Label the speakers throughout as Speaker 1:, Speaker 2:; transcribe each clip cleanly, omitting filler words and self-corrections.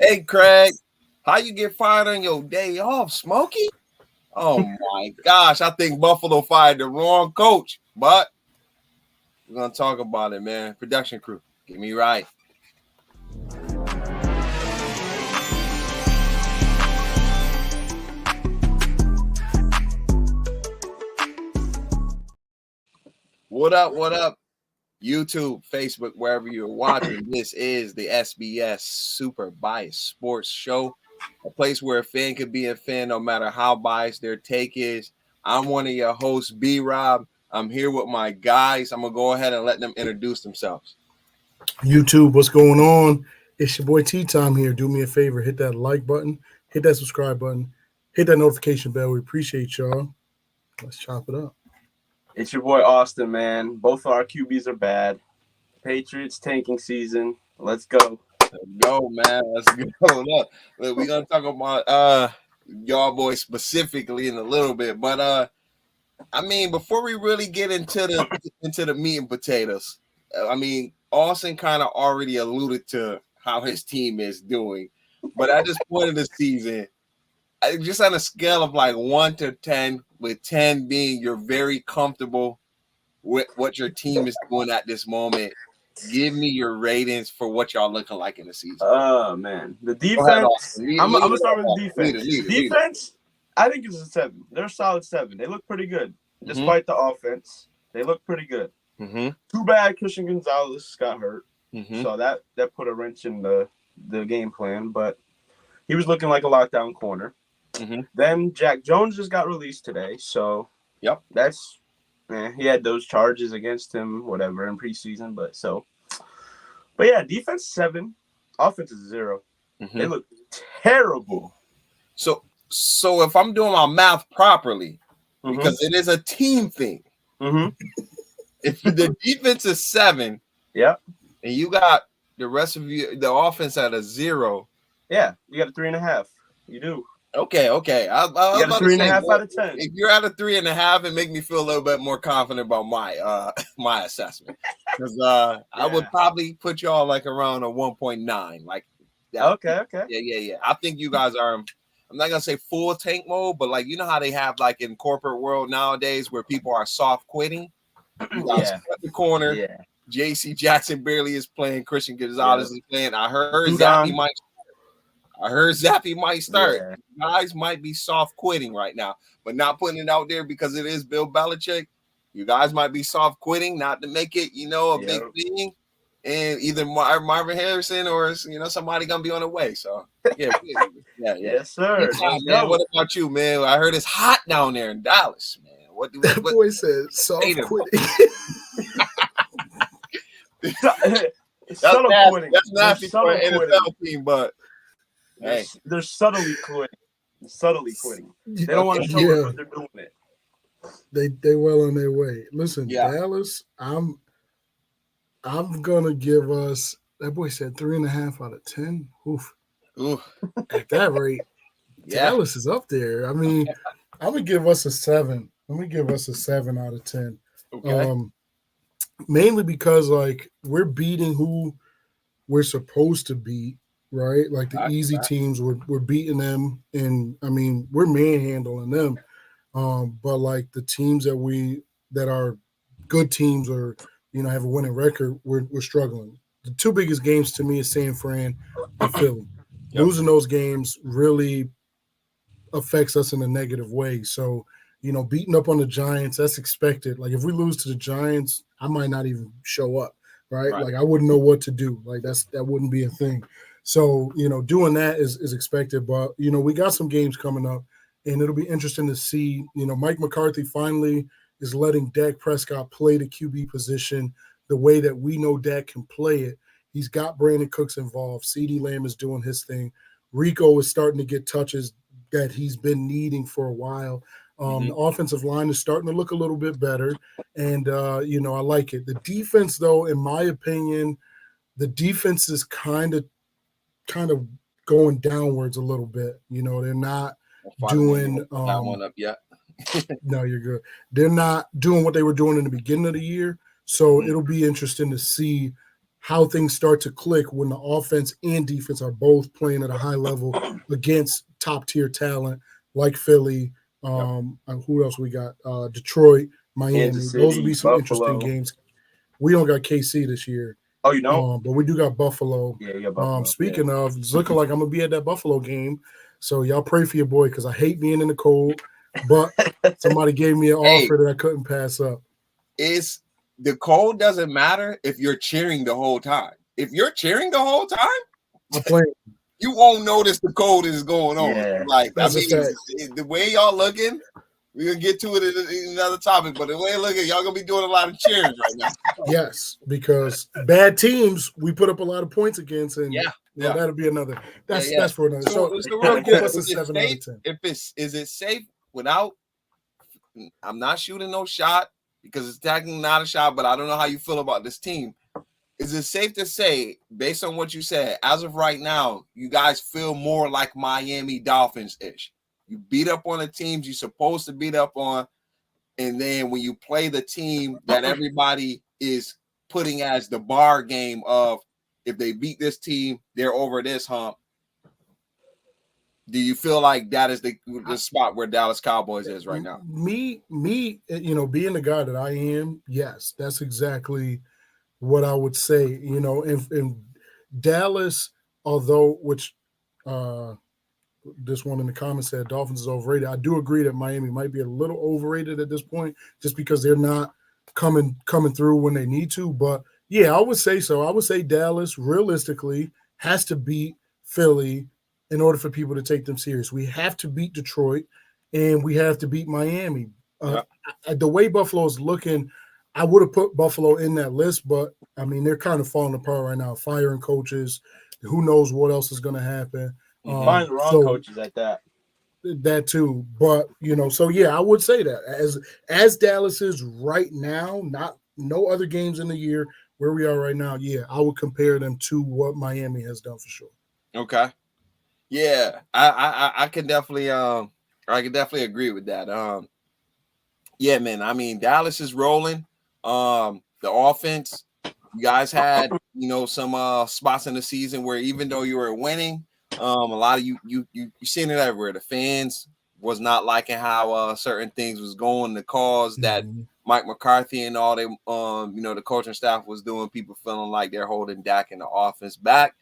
Speaker 1: Hey, Craig, how you get fired on your day off, Smokey? Oh my gosh, I think Buffalo fired the wrong coach, but we're gonna talk about it, man. Production crew, get me right. What up? What up? YouTube, Facebook, wherever you're watching. This is the SBS Super Biased Sports Show, a place where a fan could be a fan no matter how biased their take is. I'm one of your hosts, B Rob. I'm here with my guys. I'm gonna go ahead and let them introduce themselves.
Speaker 2: YouTube, what's going on? It's your boy T Time here. Do me a favor, hit that like button, hit that subscribe button, hit that notification bell. We appreciate y'all. Let's chop it up.
Speaker 3: It's your boy Austin, man. Both our QBs are bad. Patriots tanking season. Let's go.
Speaker 1: Let's go, man. Let's go. Look, we're gonna talk about y'all boys specifically in a little bit, but I mean, before we really get into the meat and potatoes, I mean, Austin kind of already alluded to how his team is doing, but at this point of the season, just on a scale of like 1 to 10, with 10 being you're very comfortable with what your team is doing at this moment, give me your ratings for what y'all looking like in the season.
Speaker 3: Oh, man. The defense. I'm going to start with the defense. Defense, I think it's a 7. They're a solid 7. They look pretty good. Despite the offense, they look pretty good.
Speaker 1: Mm-hmm.
Speaker 3: Too bad Christian Gonzalez got hurt.
Speaker 1: Mm-hmm.
Speaker 3: So that put a wrench in the game plan. But he was looking like a lockdown corner.
Speaker 1: Mm-hmm.
Speaker 3: Then Jack Jones just got released today. So
Speaker 1: yep,
Speaker 3: that's he had those charges against him, whatever, in preseason. But yeah, defense 7, offense is 0.
Speaker 1: Mm-hmm.
Speaker 3: They look terrible.
Speaker 1: So if I'm doing my math properly,
Speaker 3: Mm-hmm.
Speaker 1: because it is a team thing.
Speaker 3: Mm-hmm.
Speaker 1: If the defense is 7,
Speaker 3: yeah,
Speaker 1: and you got the rest of you, the offense at a 0,
Speaker 3: yeah, you got a 3.5. You do.
Speaker 1: Okay.
Speaker 3: You got a 3.5 out of 10.
Speaker 1: If you're at a 3.5, it make me feel a little bit more confident about my my assessment, because I would probably put y'all like around a 1.9, like that.
Speaker 3: Okay.
Speaker 1: Yeah. I think you guys are. I'm not gonna say full tank mode, but like, you know how they have like in corporate world nowadays where people are soft quitting. You guys cut the corner.
Speaker 3: Yeah.
Speaker 1: JC Jackson barely is playing. Christian Gonzalez is playing. I heard Zappy might start.
Speaker 3: Yeah.
Speaker 1: Guys might be soft quitting right now, but not putting it out there because it is Bill Belichick. You guys might be soft quitting, not to make it, a big thing. And either Marvin Harrison or somebody gonna be on the way. So yeah.
Speaker 3: Yes, sir.
Speaker 1: Man, what about you, man? I heard it's hot down there in Dallas, man. What
Speaker 2: boy said soft quitting?
Speaker 3: Subtle quitting.
Speaker 1: That's nasty for an NFL team, but hey,
Speaker 3: they're subtly quitting. They don't want to show us what they're doing it.
Speaker 2: They well on their way. Listen, Dallas, I'm gonna give us, that boy said 3.5 out of 10. Oof. At that rate, Dallas is up there. I mean, I'm gonna give us a 7. I'm gonna give us a 7 out of 10.
Speaker 1: Okay.
Speaker 2: Mainly because like we're beating who we're supposed to beat, right? Like the easy teams, we're beating them, and I mean we're manhandling them. But like the teams that are good teams or have a winning record, we're struggling. The 2 biggest games to me is San Fran and Philly. Yep. Losing those games really affects us in a negative way. So, beating up on the Giants, that's expected. Like if we lose to the Giants, I might not even show up, right? Like I wouldn't know what to do. Like that wouldn't be a thing. So, doing that is expected. But, we got some games coming up, and it'll be interesting to see, Mike McCarthy finally is letting Dak Prescott play the QB position the way that we know Dak can play it. He's got Brandon Cooks involved. CeeDee Lamb is doing his thing. Rico is starting to get touches that he's been needing for a while. The offensive line is starting to look a little bit better, and, I like it. The defense, though, in my opinion, the defense is kind of going downwards a little bit. They're not doing
Speaker 1: that one up yet.
Speaker 2: No, you're good. They're not doing what they were doing in the beginning of the year, so it'll be interesting to see how things start to click when the offense and defense are both playing at a high level against top tier talent like Philly. Who else we got? Detroit, Miami.
Speaker 3: Kansas City,
Speaker 2: Those would be some
Speaker 3: Buffalo.
Speaker 2: interesting games. We don't got KC this year.
Speaker 3: Oh, you know?
Speaker 2: But we do got Buffalo.
Speaker 3: Yeah, Buffalo.
Speaker 2: Speaking of, it's looking like I'm going to be at that Buffalo game. So y'all pray for your boy because I hate being in the cold. But somebody gave me an offer that I couldn't pass up.
Speaker 1: The cold doesn't matter if you're cheering the whole time. If you're cheering the whole time,
Speaker 2: I'm playing.
Speaker 1: You won't notice the cold is going on.
Speaker 2: Yeah,
Speaker 1: like, I mean, the way y'all looking, we're going to get to it in another topic, but the way looking, y'all going to be doing a lot of cheering right now.
Speaker 2: Yes, because bad teams, we put up a lot of points against, and that'll be another. That's for another. So give us a 7 out of 10.
Speaker 1: Is it safe without, I'm not shooting no shot because it's technically not a shot, but I don't know how you feel about this team. Is it safe to say, based on what you said, as of right now, you guys feel more like Miami Dolphins-ish? You beat up on the teams you're supposed to beat up on, and then when you play the team that everybody is putting as the bar game of, if they beat this team, they're over this hump. Do you feel like that is the spot where Dallas Cowboys is right now?
Speaker 2: Me, being the guy that I am, yes, that's exactly what I would say, and Dallas, although this one in the comments said Dolphins is overrated. I do agree that Miami might be a little overrated at this point, just because they're not coming through when they need to. But yeah, I would say so. I would say Dallas realistically has to beat Philly in order for people to take them serious. We have to beat Detroit, and we have to beat Miami. The way Buffalo is looking, I would have put Buffalo in that list, but I mean, they're kind of falling apart right now, firing coaches. Who knows what else is going to happen?
Speaker 3: Find the wrong coaches at that.
Speaker 2: That too, but so yeah, I would say that as Dallas is right now, no other games in the year where we are right now. Yeah, I would compare them to what Miami has done for sure.
Speaker 1: Okay, yeah, I can definitely agree with that. Yeah, man. I mean, Dallas is rolling. The offense, you guys had some spots in the season where even though you were winning, a lot of you seen it everywhere. The fans was not liking how certain things was going. The cause that Mike McCarthy and all they the coaching staff was doing, people feeling like they're holding Dak and the offense back.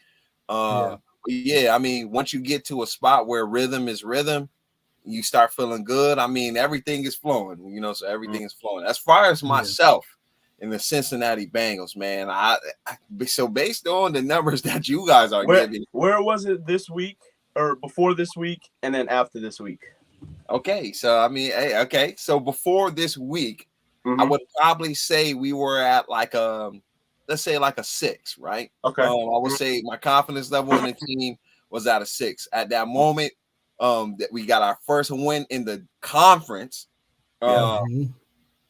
Speaker 1: Yeah, I mean, once you get to a spot where rhythm is rhythm, you start feeling good. I mean, everything is flowing, so everything is flowing. As far as myself in the Cincinnati Bengals, man, so based on the numbers that you guys are giving.
Speaker 3: Where was it this week or before this week and then after this week?
Speaker 1: Okay, so I mean, so before this week, I would probably say we were at like let's say like a 6, right?
Speaker 3: Okay.
Speaker 1: I would say my confidence level in the team was at a 6. At that moment, that we got our first win in the conference. And,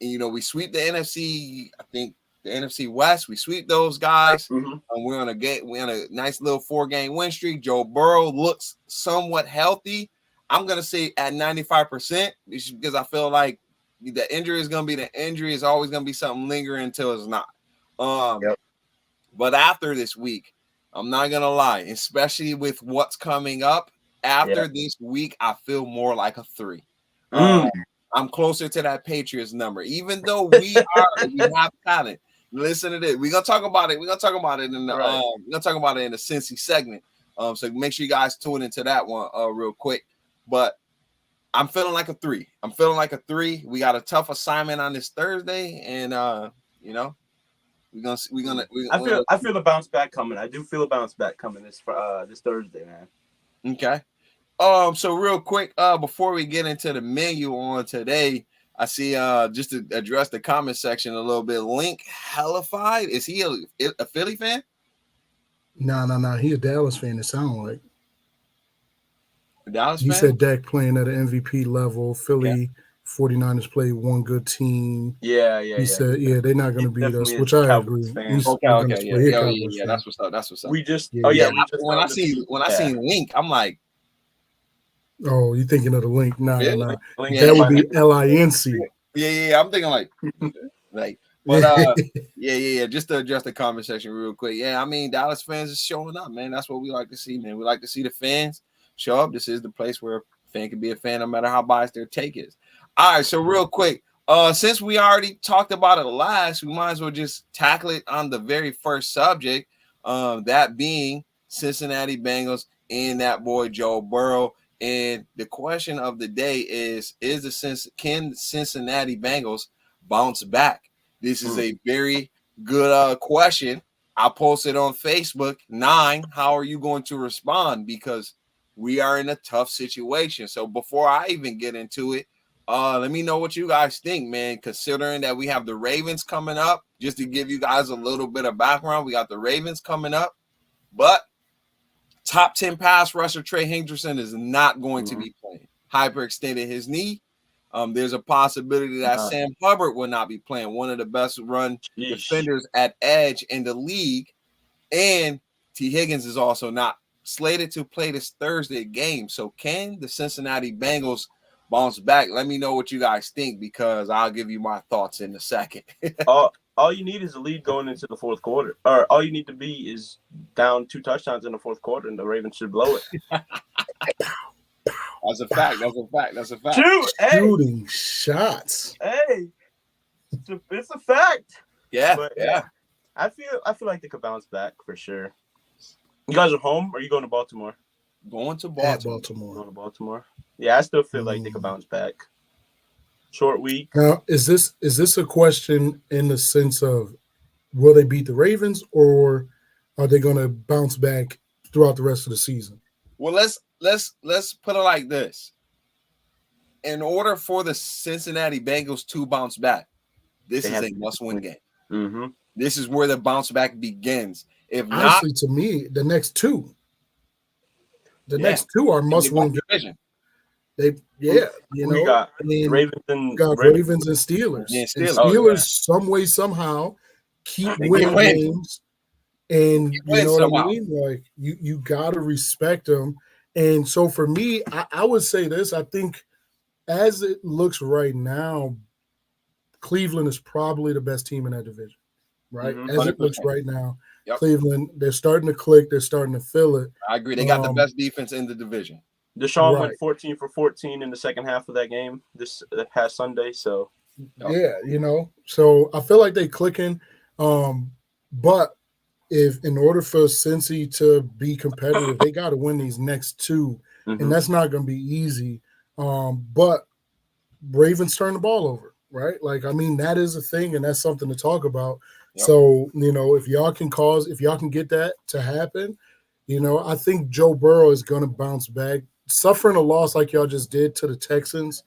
Speaker 1: we sweep the NFC. I think the NFC West. We sweep those guys. We're on a nice little 4-game win streak. Joe Burrow looks somewhat healthy. I'm gonna say at 95%, because I feel like the injury is gonna be the injury. Is always gonna be something lingering until it's not. But after this week, I'm not gonna lie, especially with what's coming up. After this week, I feel more like a 3. I'm closer to that Patriots number, even though we have talent. Listen to this. We're gonna talk about it. We're gonna talk about it in the we're gonna talk about it in the Cincy segment. So make sure you guys tune into that one real quick. But I'm feeling like a 3. We got a tough assignment on this Thursday, and I feel
Speaker 3: the bounce back coming. I do feel a bounce back coming this Thursday, man.
Speaker 1: Okay. So real quick, before we get into the menu on today, I see just to address the comment section a little bit. Link Hellified, is he a Philly fan?
Speaker 2: No. He a Dallas fan. It sounds like
Speaker 1: Dallas
Speaker 2: he
Speaker 1: fan?
Speaker 2: said Dak playing at an MVP level. Philly 49ers played one good team. He said, they're not going to beat us, which I agree.
Speaker 1: Okay. That's what's up.
Speaker 3: We just
Speaker 1: when I seen Link, I'm like,
Speaker 2: oh, you thinking of the Link? Nah.
Speaker 3: Link
Speaker 2: That would be LINC.
Speaker 1: Yeah. I'm thinking like But yeah. Just to address the comment section real quick. Yeah, I mean, Dallas fans is showing up, man. That's what we like to see, man. We like to see the fans show up. This is the place where a fan can be a fan no matter how biased their take is. All right, so real quick, since we already talked about it last, we might as well just tackle it on the very first subject, that being Cincinnati Bengals and that boy Joe Burrow. And the question of the day is can the Cincinnati Bengals bounce back? This is a very good question. I posted on Facebook. 9, how are you going to respond? Because we are in a tough situation. So before I even get into it, let me know what you guys think, man, considering that we have the Ravens coming up. Just to give you guys a little bit of background, we got the Ravens coming up, but top 10 pass rusher Trey Hendrickson is not going to be playing. Hyperextended his knee. There's a possibility that Sam Hubbard will not be playing, one of the best run defenders at edge in the league. And T. Higgins is also not slated to play this Thursday game. So can the Cincinnati Bengals bounce back? Let me know what you guys think, because I'll give you my thoughts in a second.
Speaker 3: All you need is a lead going into the fourth quarter. Or all you need to be is down 2 touchdowns in the fourth quarter, and the Ravens should blow it.
Speaker 1: That's a fact.
Speaker 2: Shooting shots.
Speaker 3: Hey, it's a fact.
Speaker 1: Yeah,
Speaker 3: but,
Speaker 1: yeah.
Speaker 3: I feel like they could bounce back for sure. You guys are home, or are you going to Baltimore?
Speaker 1: Going to
Speaker 2: Baltimore.
Speaker 3: Going to Baltimore. Yeah, I still feel like they could bounce back. Short week.
Speaker 2: Now, is this a question in the sense of will they beat the Ravens, or are they going to bounce back throughout the rest of the season?
Speaker 1: Well, let's put it like this. In order for the Cincinnati Bengals to bounce back, this is a must-win game.
Speaker 3: Mm-hmm.
Speaker 1: This is where the bounce back begins. If
Speaker 2: honestly,
Speaker 1: not,
Speaker 2: to me, the next two are must-win games.
Speaker 3: We got Ravens and
Speaker 2: Steelers.
Speaker 1: Yeah,
Speaker 2: and Steelers some way, somehow keep winning games. And you know what I mean? Like you gotta respect them. And so for me, I would say this. I think as it looks right now, Cleveland is probably the best team in that division. Right?
Speaker 1: Mm-hmm.
Speaker 2: As it looks right now. Yep. Cleveland, they're starting to click, they're starting to feel it.
Speaker 1: I agree. They got the best defense in the division.
Speaker 3: Deshaun went 14 for 14 in the second half of that game this past Sunday. So
Speaker 2: yeah, so I feel like they clicking. But if in order for Cincy to be competitive, they got to win these next 2, and that's not going to be easy. But Ravens turn the ball over, right? Like, I mean, that is a thing, and that's something to talk about. Yep. So, if y'all can get that to happen, I think Joe Burrow is going to bounce back. Suffering a loss like y'all just did to the Texans,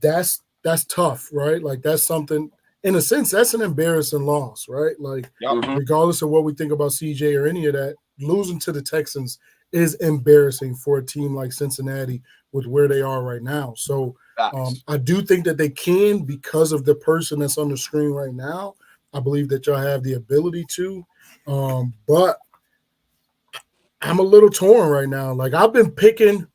Speaker 2: that's tough, right? Like, that's something, in a sense, that's an embarrassing loss, right? Like, regardless of what we think about CJ or any of that, losing to the Texans is embarrassing for a team like Cincinnati with where they are right now. So I do think that they can, because of the person that's on the screen right now. I believe that y'all have the ability to, but I'm a little torn right now. Like, I've been picking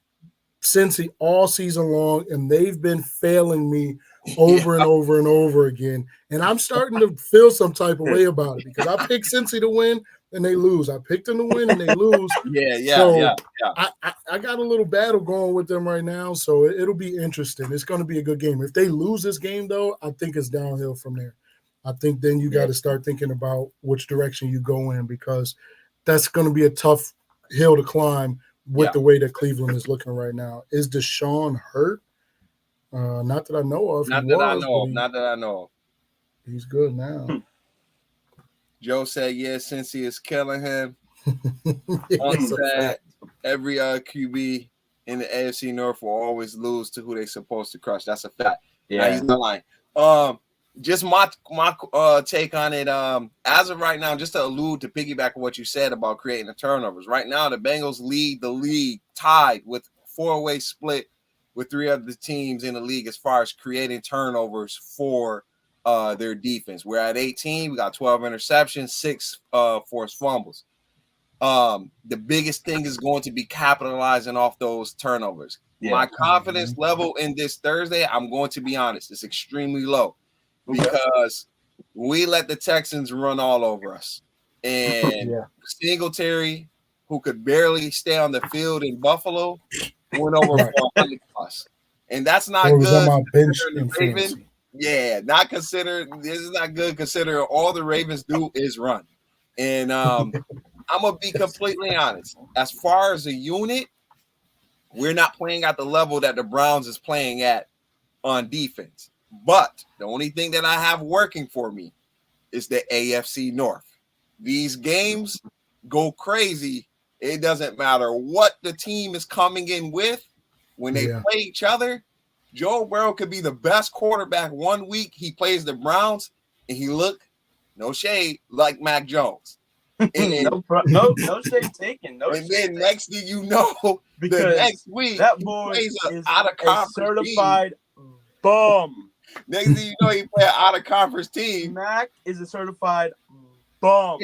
Speaker 2: Cincy all season long, and they've been failing me over and over and over again. And I'm starting to feel some type of way about it, because I picked Cincy to win and they lose. I picked them to win and they lose.
Speaker 1: Yeah.
Speaker 2: I got a little battle going with them right now, so it'll be interesting. It's going to be a good game. If they lose this game, though, I think it's downhill from there. I think then you got to start thinking about which direction you go in, because that's going to be a tough hill to climb with the way that Cleveland is looking right now. Is Deshaun hurt? Not that I know of.
Speaker 1: Not that I know of.
Speaker 2: He's good now.
Speaker 1: Joe said, Cincy is killing him. Every QB in the AFC North will always lose to who they're supposed to crush. That's a fact. Yeah, he's not lying. Just my take on it. As of right now, just to allude to piggyback on what you said about creating the turnovers. Right now, the Bengals lead the league tied with 4-way split with 3 other teams in the league as far as creating turnovers for their defense. We're at 18. We got 12 interceptions, 6 forced fumbles. The biggest thing is going to be capitalizing off those turnovers. Yeah. My confidence level in this Thursday, I'm going to be honest, it's extremely low. Because we let the Texans run all over us. And Singletary, who could barely stay on the field in Buffalo, went over for 100 plus. And that's not good.
Speaker 2: On my bench in fantasy.
Speaker 1: Yeah, not considered. This is not good considering all the Ravens do is run. And I'm going to be completely honest. As far as a unit, we're not playing at the level that the Browns is playing at on defense. But the only thing that I have working for me is the AFC North. These games go crazy. It doesn't matter what the team is coming in with. When they play each other, Joe Burrow could be the best quarterback one week. He plays the Browns, and he no shade, like Mac Jones. And,
Speaker 3: no shade taken.
Speaker 1: Then next thing you know, because the next week
Speaker 3: that boy
Speaker 1: is
Speaker 3: out of conference certified bum.
Speaker 1: Next thing you know, he play an out of conference team.
Speaker 3: Mac is a certified bum.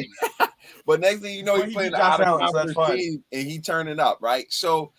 Speaker 1: But next thing you know, he played an out of conference team, and he turning up, right? So,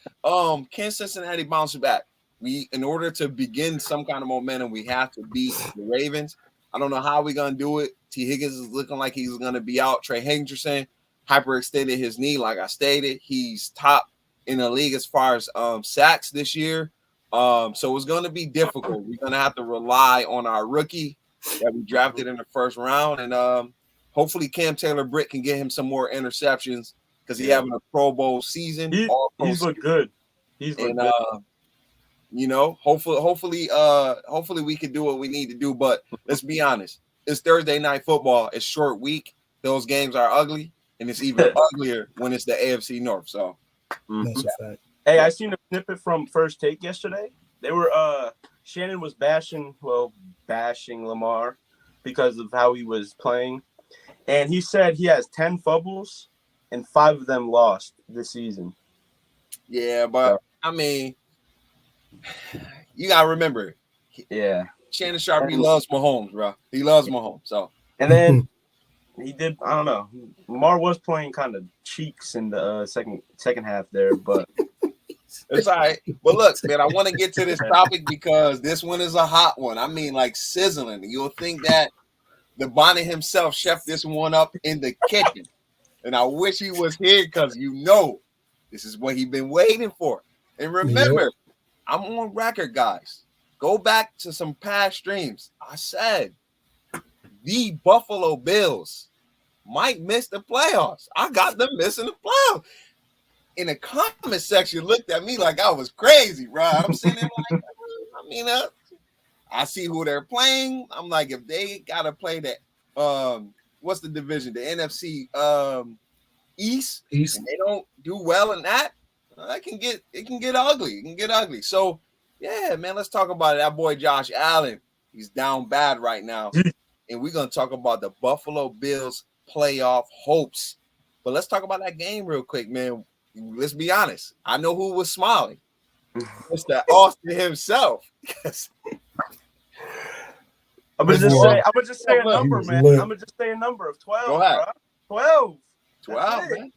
Speaker 1: can Cincinnati bounce back? In order to begin some kind of momentum, we have to beat the Ravens. I don't know how we're gonna do it. T. Higgins is looking like he's gonna be out. Trey Hendrickson hyperextended his knee, like I stated. He's top in the league as far as sacks this year. So it's gonna be difficult. We're gonna have to rely on our rookie that we drafted in the first round, and hopefully Cam Taylor-Britt can get him some more interceptions because he's having a Pro Bowl season.
Speaker 3: He's looked good. He's looked good.
Speaker 1: You know, hopefully we can do what we need to do. But let's be honest, it's Thursday night football. It's short week. Those games are ugly, and it's even uglier when it's the AFC North. So,
Speaker 2: that's a fact.
Speaker 3: Hey, I seen a snippet from First Take yesterday. They were Shannon was bashing Lamar because of how he was playing, and he said he has 10 fumbles and 5 of them lost this season.
Speaker 1: Yeah, but I mean, you gotta remember, Shannon Sharp, he loves Mahomes, bro. He loves Mahomes. So,
Speaker 3: and then he did. I don't know. Lamar was playing kind of cheeks in the second half there, but
Speaker 1: it's all right. But look, man, I want to get to this topic because this one is a hot one. I mean, like sizzling. You'll think that the Bonnet himself chefed this one up in the kitchen, and I wish he was here because this is what he's been waiting for. And remember. I'm on record, guys. Go back to some past streams. I said the Buffalo Bills might miss the playoffs. I got them missing the playoffs. In the comment section, looked at me like I was crazy, bro. I'm sitting there like, I see who they're playing. I'm like, if they gotta play that, what's the division? The NFC East. And they don't do well in that. It can get ugly. It can get ugly. So, yeah, man, let's talk about it. That boy Josh Allen, he's down bad right now. And we're going to talk about the Buffalo Bills playoff hopes. But let's talk about that game real quick, man. Let's be honest. I know who was smiling. Mr. Austin himself.
Speaker 3: I'm gonna just say a number, man. I'm gonna just say a number of 12.
Speaker 1: Go ahead.
Speaker 3: Bro.
Speaker 1: 12, man.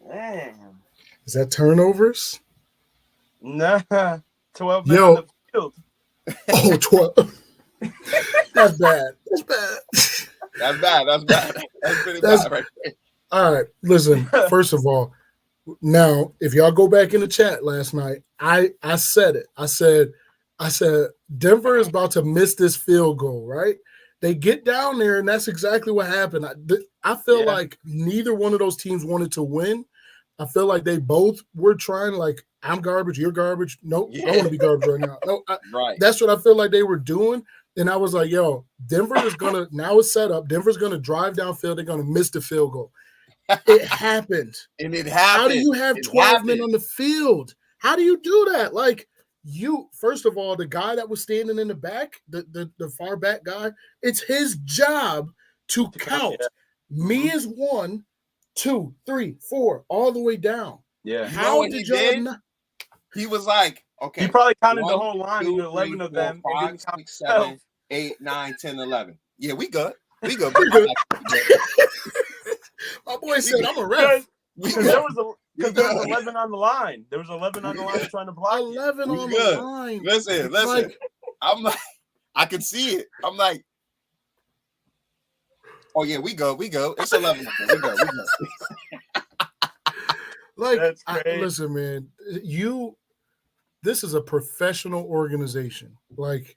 Speaker 3: Man.
Speaker 2: Is that turnovers?
Speaker 3: Nah, 12 men on the field.
Speaker 2: Oh, 12. That's bad.
Speaker 1: That's bad. That's pretty bad right there.
Speaker 2: All right, listen, first of all, now, if y'all go back in the chat last night, I said it. I said Denver is about to miss this field goal, right? They get down there, and that's exactly what happened. I feel like neither one of those teams wanted to win. I feel like they both were trying, like, I'm garbage, you're garbage. Nope, I want to be garbage right now. No,
Speaker 1: right.
Speaker 2: That's what I feel like they were doing. And I was like, yo, Denver is going to, now it's set up. Denver's going to drive downfield. They're going to miss the field goal. It happened.
Speaker 1: And it happened.
Speaker 2: How do you have 12 men on the field? How do you do that? Like, first of all, the guy that was standing in the back, the far back guy, it's his job to count. Me is 1, 2, 3, 4, all the way down.
Speaker 3: Yeah.
Speaker 2: How did y'all
Speaker 1: He was like, okay.
Speaker 3: He probably counted the whole line, 2, 11 of them.
Speaker 1: 5, 6, 7, 8, 9, 10, 11. Yeah, we good. We good.
Speaker 2: My boy said, I'm a ref.
Speaker 3: Because there was 11 on the line. There was 11 on the line trying to block.
Speaker 2: 11 on the line.
Speaker 1: Listen.
Speaker 2: Like,
Speaker 1: I'm like, I can see it. I'm like, Oh yeah, we go. It's 11 o'clock. We go.
Speaker 2: Like,
Speaker 3: That's great.
Speaker 2: listen, man, this is a professional organization. Like,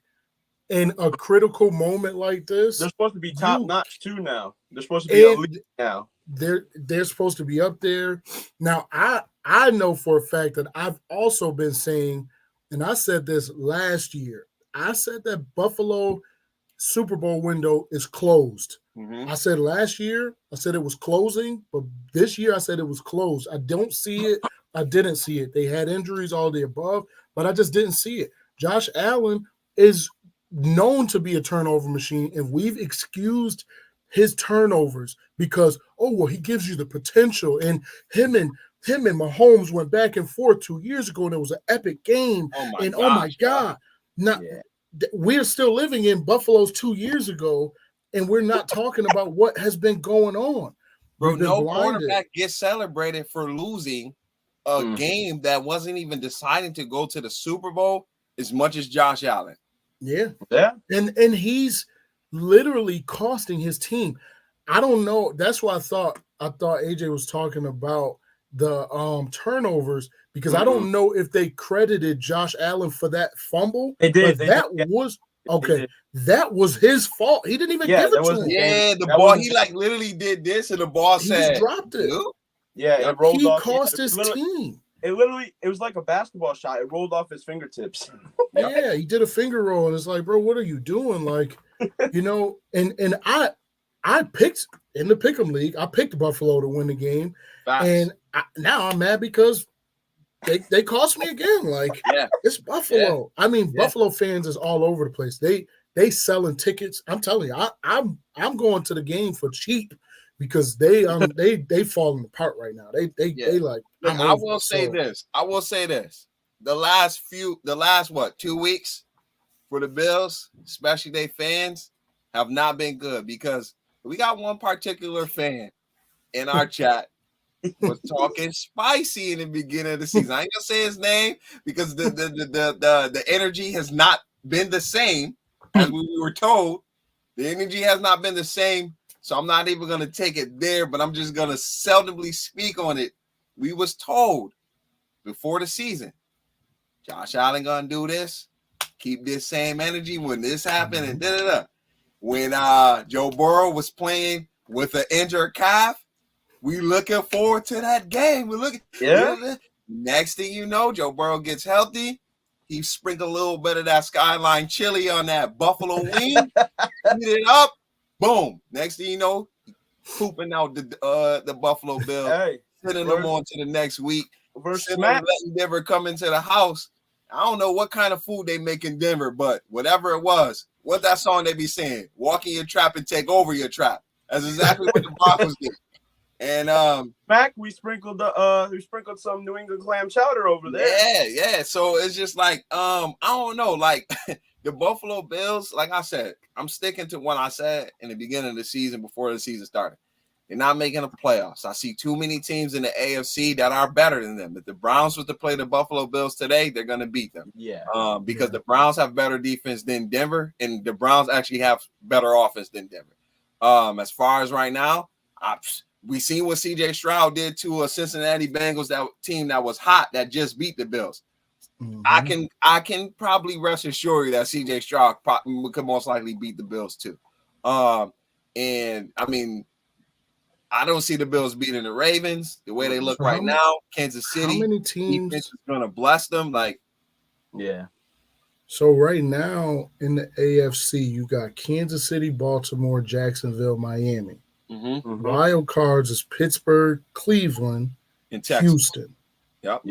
Speaker 2: in a critical moment like this,
Speaker 3: They're supposed to be top notch too now. They're supposed to be elite now.
Speaker 2: They're supposed to be up there. Now, I know for a fact that I've also been saying, and I said this last year, I said that Buffalo Super Bowl window is closed.
Speaker 1: Mm-hmm.
Speaker 2: I said last year, I said it was closing, but this year I said it was closed. I don't see it. I didn't see it. They had injuries, all the above, but I just didn't see it. Josh Allen is known to be a turnover machine, and we've excused his turnovers because, he gives you the potential. And him and Mahomes went back and forth 2 years ago, and it was an epic game. Oh my God. Now, we're still living in Buffalo's 2 years ago, and we're not talking about what has been going on.
Speaker 1: Bro, no quarterback gets celebrated for losing a game that wasn't even deciding to go to the Super Bowl as much as Josh Allen.
Speaker 2: Yeah. And he's literally costing his team. I don't know. That's why I thought AJ was talking about the turnovers, because I don't know if they credited Josh Allen for that fumble.
Speaker 3: They did.
Speaker 2: That was his fault. He didn't even give it to him.
Speaker 1: Yeah, the ball, he like literally did this, and the ball said,
Speaker 2: just dropped it.
Speaker 3: Yeah, it rolled off.
Speaker 2: He cost his team.
Speaker 3: It was like a basketball shot. It rolled off his fingertips.
Speaker 2: Yeah, he did a finger roll, and it's like, bro, what are you doing? Like, and I picked in the Pick'em League, I picked Buffalo to win the game. Facts. And now I'm mad because they cost me again. Like, it's Buffalo. Yeah. I mean, Buffalo fans is all over the place. They selling tickets. I'm telling you, I'm going to the game for cheap because they falling apart right now. They like.
Speaker 1: Look, I will say this. The last 2 weeks for the Bills, especially they fans, have not been good because we got one particular fan in our chat was talking spicy in the beginning of the season. I ain't gonna say his name because the energy has not been the same as we were told. The energy has not been the same, so I'm not even gonna take it there, but I'm just gonna seldomly speak on it. We was told before the season, Josh Allen gonna do this, keep this same energy when this happened, and da-da-da. When Joe Burrow was playing with an injured calf, we looking forward to that game. We're looking. Next thing you know, Joe Burrow gets healthy. He sprinkled a little bit of that Skyline chili on that buffalo wing, heat it up, boom. Next thing you know, pooping out the Buffalo Bills, sending them on to the next week. Letting Denver come into the house. I don't know what kind of food they make in Denver, but whatever it was, what that song they be saying, walk in your trap and take over your trap. That's exactly what the Broncos did. And
Speaker 3: Mac, we sprinkled some New England clam chowder over there.
Speaker 1: Yeah. So it's just like I don't know, like the Buffalo Bills, like I said, I'm sticking to what I said in the beginning of the season before the season started. They're not making the playoffs. I see too many teams in the AFC that are better than them. If the Browns were to play the Buffalo Bills today, they're going to beat them.
Speaker 3: Yeah.
Speaker 1: Because the Browns have better defense than Denver, and the Browns actually have better offense than Denver. As far as right now, we seen what CJ Stroud did to a Cincinnati Bengals team that was hot that just beat the Bills. Mm-hmm. I can probably rest assured you that CJ Stroud could most likely beat the Bills too. And I mean, I don't see the Bills beating the Ravens the way they look right now. Kansas City,
Speaker 2: how many teams
Speaker 1: is going to bless them? Like,
Speaker 3: yeah.
Speaker 2: So right now in the AFC, you got Kansas City, Baltimore, Jacksonville, Miami.
Speaker 1: Mm-hmm.
Speaker 2: Wild cards is Pittsburgh, Cleveland, and Houston.
Speaker 1: Yep.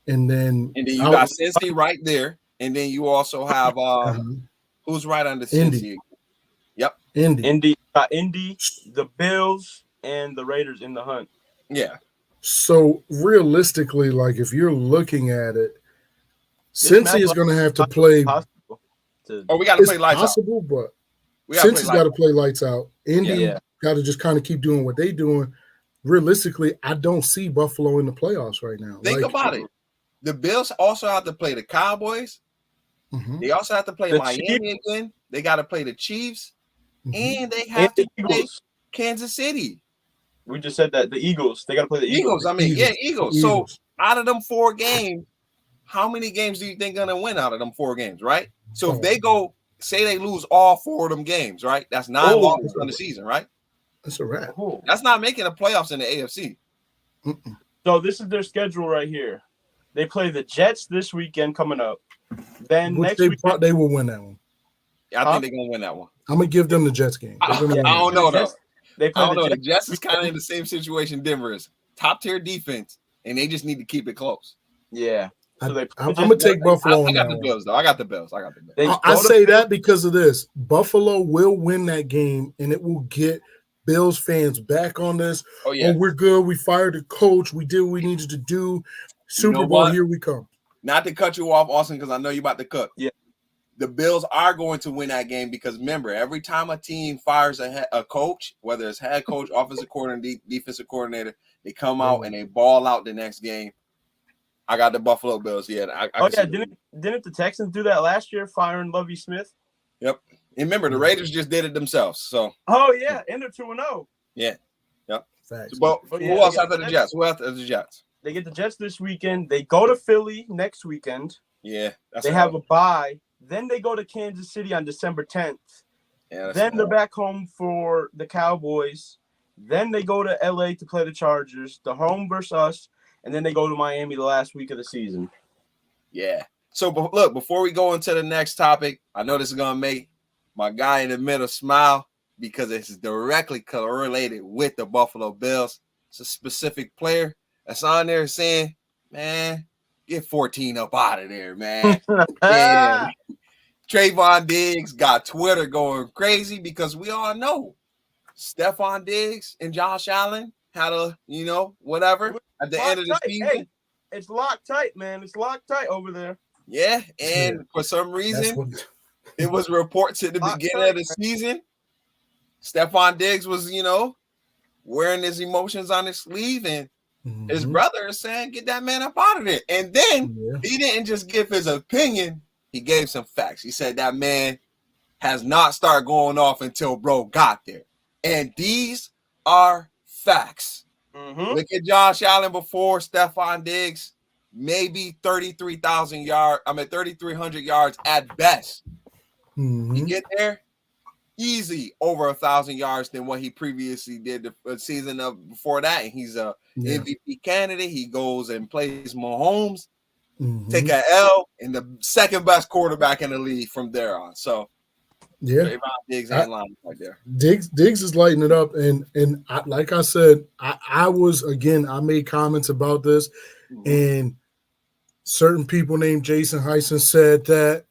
Speaker 2: And then
Speaker 1: you got Cincy right there, and then you also have who's right under Cincy? Yep.
Speaker 3: Indy, the Bills, and the Raiders in the hunt.
Speaker 1: Yeah.
Speaker 2: So realistically, like if you're looking at it, Cincy is going to have to play.
Speaker 1: We got to play lights
Speaker 2: possible,
Speaker 1: out.
Speaker 2: But Cincy's got to play lights out. Indy got to just kind of keep doing what they're doing. Realistically, I don't see Buffalo in the playoffs right now.
Speaker 1: Think about it. The Bills also have to play the Cowboys.
Speaker 2: Mm-hmm.
Speaker 1: They also have to play Miami again. They got to play the Chiefs. Mm-hmm. And they have to play Kansas City.
Speaker 3: We just said that the Eagles. They got to play the Eagles.
Speaker 1: Eagles. So out of them 4 games, how many games do you think gonna win out of them 4 games, right? So if they go, say they lose all 4 of them games, right? That's 9 losses on the season, right?
Speaker 2: That's a wrap.
Speaker 1: That's not making the playoffs in the AFC.
Speaker 3: So this is their schedule right here. They play the Jets this weekend coming up. Then next week
Speaker 2: they will win that one.
Speaker 1: I think they're gonna win that one.
Speaker 2: I'm gonna give them the Jets game.
Speaker 1: I don't know though.
Speaker 3: They play
Speaker 1: The Jets is kind of in the same situation Denver is. Top tier defense, and they just need to keep it close.
Speaker 3: Yeah. So
Speaker 2: I'm gonna take Buffalo.
Speaker 1: I got the Bills though. I got the Bills.
Speaker 2: I say that because of this. Buffalo will win that game, and it will get Bills fans back on this.
Speaker 1: Oh yeah,
Speaker 2: we're good. We fired the coach. We did what we needed to do. Super Bowl, here we come.
Speaker 1: Not to cut you off, Austin, because I know you're about to cook.
Speaker 3: Yeah.
Speaker 1: The Bills are going to win that game because remember, every time a team fires a coach, whether it's head coach, offensive coordinator, defensive coordinator, they come out and they ball out the next game. I got the Buffalo Bills. Yeah.
Speaker 3: Didn't the Texans do that last year, firing Lovie Smith?
Speaker 1: Yep. And remember, the Raiders just did it themselves. So.
Speaker 3: Oh yeah, and they're 2-0.
Speaker 1: Yeah. Yep.
Speaker 2: Thanks.
Speaker 1: But who else after the Jets? Who after the Jets?
Speaker 3: They get the Jets this weekend. They go to Philly next weekend.
Speaker 1: Yeah.
Speaker 3: They have a bye. Then they go to Kansas City on December 10th.
Speaker 1: Yeah,
Speaker 3: then they're back home for the Cowboys. Then they go to LA to play the Chargers, the home versus us, and then they go to Miami the last week of the season.
Speaker 1: Yeah. So, look, before we go into the next topic, I know this is going to make my guy in the middle smile because it's directly correlated with the Buffalo Bills. It's a specific player that's on there saying, man, get 14 up out of there, man. And Trayvon Diggs got Twitter going crazy because we all know Stephon Diggs and Josh Allen had a, whatever at the end of the season.
Speaker 3: Hey, it's locked tight, man. It's locked tight over there.
Speaker 1: Yeah, and for some reason, it was reports at the beginning of the season. Stephon Diggs was, wearing his emotions on his sleeve, and his brother is saying, get that man up out of there. And then he didn't just give his opinion. He gave some facts. He said that man has not started going off until bro got there. And these are facts. Look at Josh Allen before Stephon Diggs, maybe 3,300 yards at best. He get there, easy over 1,000 yards than what he previously did the season before that. And he's a MVP candidate. He goes and plays Mahomes, take a L, and the second best quarterback in the league from there on. So, Diggs ain't lying right there.
Speaker 2: Diggs is lighting it up, and like I said, I made comments about this, and certain people named Jason Heisen said that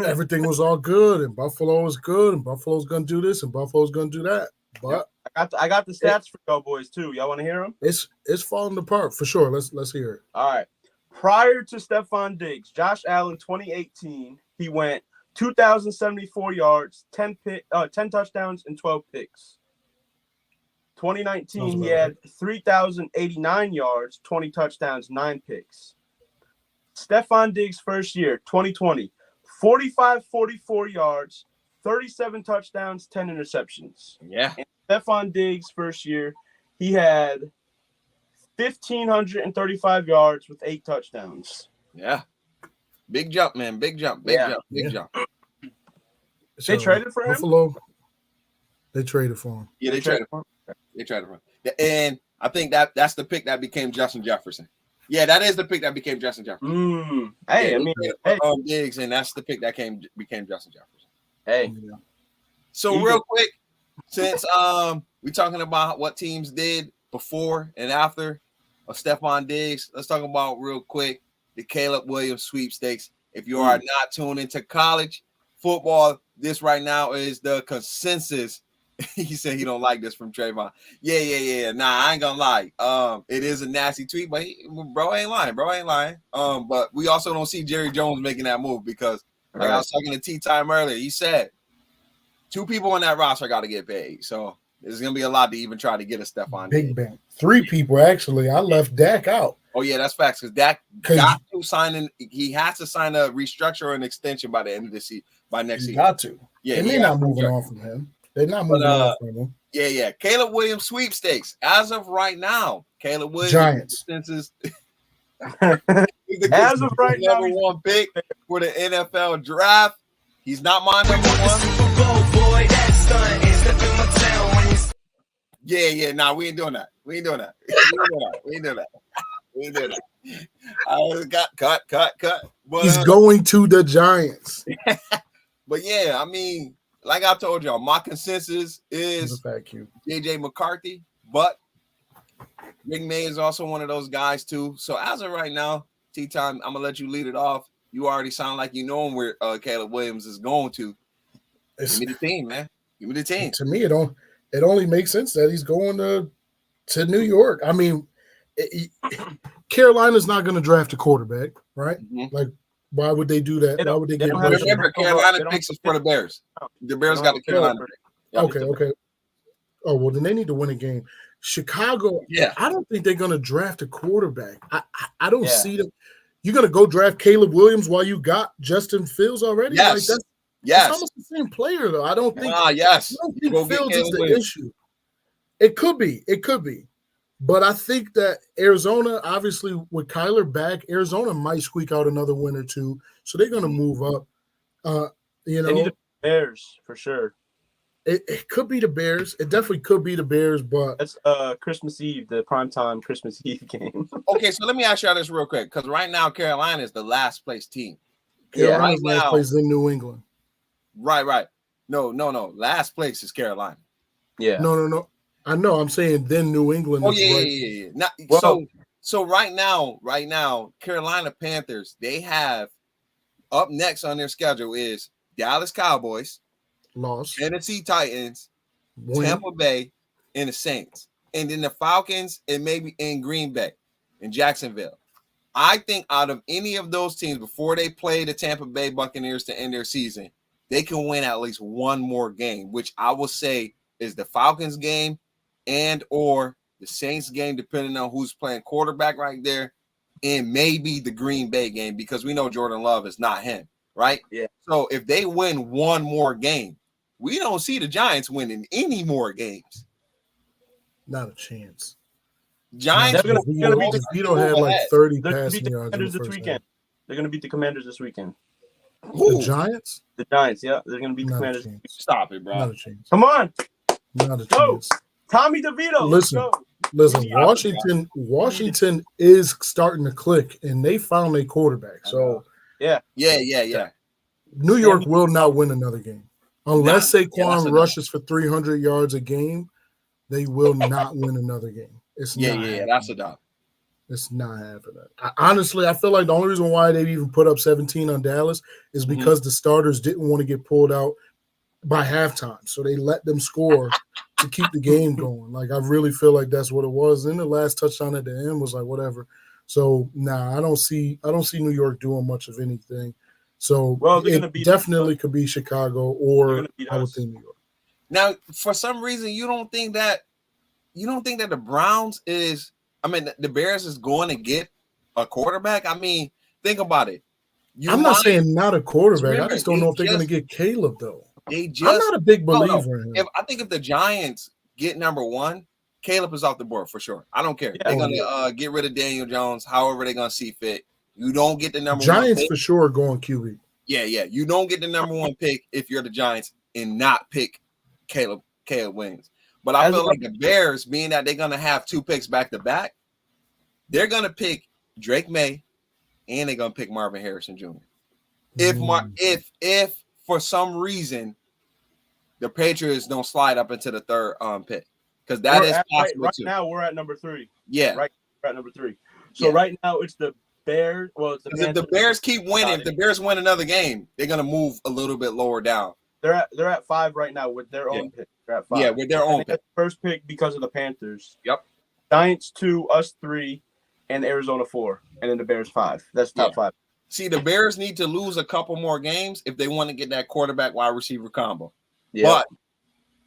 Speaker 2: everything was all good, and Buffalo was good, and Buffalo's gonna do this, and Buffalo's gonna do that. But
Speaker 3: I got the stats for y'all boys too. Y'all want to hear them?
Speaker 2: It's falling apart for sure. Let's hear it.
Speaker 3: All right. Prior to Stephon Diggs, Josh Allen, 2018, he went 2,074 yards, 10 touchdowns, and 12 picks. 2019, he had 3,089 yards, 20 touchdowns, 9 picks. Stephon Diggs' first year, 2020, 44 yards, 37 touchdowns, 10 interceptions.
Speaker 1: Yeah.
Speaker 3: And Stephon Diggs' first year, he had 1,535 yards with 8 touchdowns.
Speaker 1: Yeah. Big jump, man. Big jump. Big jump.
Speaker 2: So,
Speaker 3: they traded for him?
Speaker 2: Buffalo, they traded for him.
Speaker 1: Yeah, they traded for him. And I think that's the pick that became Justin Jefferson. Yeah, that is the pick that became Justin Jefferson. Diggs, and that's the pick that became Justin Jefferson.
Speaker 3: Hey.
Speaker 1: So real quick, since we're talking about what teams did before and after of Stephon Diggs, let's talk about real quick the Caleb Williams sweepstakes. If you are not tuned into college football, this right now is the consensus. He said he don't like this from Trayvon. Yeah. Nah, I ain't gonna lie. It is a nasty tweet, but bro ain't lying. But we also don't see Jerry Jones making that move because, like I was talking to T-Time earlier, he said 2 people on that roster got to get paid. So there's gonna be a lot to even try to get a Stephon Diggs.
Speaker 2: Big bang. 3 people actually. I left Dak out.
Speaker 1: Oh yeah, that's facts. Because Dak got to sign he has to sign a restructure or an extension by the end of the season. By next season,
Speaker 2: Got to.
Speaker 1: Yeah,
Speaker 2: they're not moving on from him. They're not moving on from him.
Speaker 1: Yeah. Caleb Williams sweepstakes. As of right now, Caleb Williams
Speaker 2: Giants.
Speaker 1: is
Speaker 3: As of right now,
Speaker 1: number one pick for the NFL draft. He's not my number one. Yeah. Nah, we ain't doing that. We ain't doing that. Cut. But,
Speaker 2: He's going to the Giants.
Speaker 1: But yeah, I mean, like I told y'all, my consensus is JJ McCarthy, but Rick May is also one of those guys too. So as of right now, T-Time, I'm gonna let you lead it off. You already sound like you know where Caleb Williams is going to. Give me the team, man. Give me the team.
Speaker 2: To me, it only makes sense that he's going to New York. I mean, Carolina's not going to draft a quarterback, right?
Speaker 1: Mm-hmm.
Speaker 2: Like, why would they do that? Why would they get?
Speaker 1: Remember, Carolina picks is for the Bears. The Bears got the Carolina pick.
Speaker 2: Okay. Oh well, then they need to win a game. Chicago, I don't think they're going to draft a quarterback. I don't see them. You're going to go draft Caleb Williams while you got Justin Fields already?
Speaker 1: Yes.
Speaker 2: Like that's almost the same player, though. I don't think Fields is the issue. It could be. But I think that Arizona, obviously, with Kyler back, Arizona might squeak out another win or two. So they're going to move up. They need the
Speaker 3: Bears for sure.
Speaker 2: It could be the Bears. It definitely could be the Bears, but
Speaker 3: that's Christmas Eve, the primetime Christmas Eve game.
Speaker 1: Okay, so let me ask y'all this real quick, because right now Carolina is the last place team.
Speaker 2: Carolina's last place in New England.
Speaker 1: Right. No. Last place is Carolina.
Speaker 3: Yeah.
Speaker 2: No. I know. I'm saying then New England.
Speaker 1: Oh yeah. So right now, Carolina Panthers, they have up next on their schedule is Dallas Cowboys.
Speaker 2: Lost.
Speaker 1: Tennessee Titans, Tampa Bay, and the Saints. And then the Falcons and maybe in Green Bay and Jacksonville. I think out of any of those teams before they play the Tampa Bay Buccaneers to end their season, they can win at least one more game, which I will say is the Falcons game and or the Saints game, depending on who's playing quarterback right there, and maybe the Green Bay game, because we know Jordan Love is not him, right?
Speaker 3: Yeah.
Speaker 1: So if they win one more game, we don't see the Giants winning any more games.
Speaker 2: Not a chance.
Speaker 1: Giants.
Speaker 2: DeVito had like 30 passing yards
Speaker 3: this weekend. They're going to beat the Commanders this weekend.
Speaker 2: The Giants?
Speaker 3: The Giants, yeah. They're going to beat the Commanders.
Speaker 1: Stop it, bro.
Speaker 2: Not a chance.
Speaker 3: Come on.
Speaker 2: Not a chance.
Speaker 3: Tommy DeVito.
Speaker 2: Listen. Washington is starting to click, and they found a quarterback. So
Speaker 1: yeah.
Speaker 2: New York will not win another game. Unless Saquon rushes for 300 yards a game, they will not win another game. It's
Speaker 1: that's a dog.
Speaker 2: It's not happening. Honestly, I feel like the only reason why they even put up 17 on Dallas is because the starters didn't want to get pulled out by halftime. So they let them score to keep the game going. Like, I really feel like that's what it was. And the last touchdown at the end was like, whatever. So, I don't see New York doing much of anything. So it definitely could be Chicago or I would think New York.
Speaker 1: Now, for some reason, you don't think that the Browns is, the Bears is going to get a quarterback? I mean, think about it.
Speaker 2: I'm not saying not a quarterback. I just don't know if they're going to get Caleb, though. I'm not a big believer in him.
Speaker 1: I think if the Giants get number one, Caleb is off the board for sure. I don't care. They're going to get rid of Daniel Jones, however they're going to see fit. You don't get the number one
Speaker 2: Giants for sure going QB.
Speaker 1: Yeah. You don't get the number one pick if you're the Giants and not pick Caleb Williams. But I feel like the Bears, being that they're going to have two picks back to back, they're going to pick Drake May and they're going to pick Marvin Harrison Jr. If for some reason the Patriots don't slide up into the third pick, because that is possible
Speaker 3: right
Speaker 1: too.
Speaker 3: Now we're at number 3.
Speaker 1: Yeah,
Speaker 3: right. We're at number 3. So right now it's the Bears. Well, it's
Speaker 1: if the Bears keep winning, if the Bears win another game, they're gonna move a little bit lower down.
Speaker 3: They're at 5 right now with their own pick. They're at 5.
Speaker 1: Yeah, with their own pick.
Speaker 3: First pick because of the Panthers.
Speaker 1: Yep.
Speaker 3: Giants 2, us 3, and Arizona 4, and then the Bears 5. That's top 5.
Speaker 1: See, the Bears need to lose a couple more games if they want to get that quarterback wide receiver combo.
Speaker 3: Yeah.
Speaker 1: But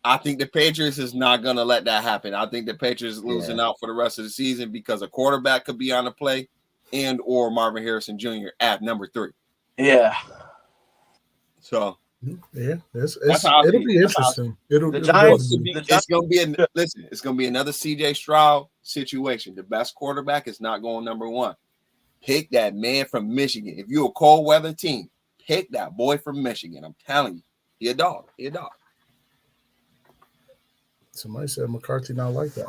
Speaker 1: I think the Patriots is not going to let that happen. I think the Patriots is losing out for the rest of the season because a quarterback could be on the play and or Marvin Harrison Jr. at number 3.
Speaker 3: Yeah.
Speaker 1: So
Speaker 2: Yeah,
Speaker 1: That's how I
Speaker 2: it'll
Speaker 1: see
Speaker 2: be
Speaker 1: it. That's how I see
Speaker 2: interesting. It'll
Speaker 3: The
Speaker 2: it'll
Speaker 3: Giants-
Speaker 2: definitely be.
Speaker 1: It's gonna be listen. It's gonna be another CJ Stroud situation. The best quarterback is not going number one. Pick that man from Michigan. If you're a cold weather team, pick that boy from Michigan. I'm telling you, he a dog. He a dog.
Speaker 2: Somebody said McCarthy not like that.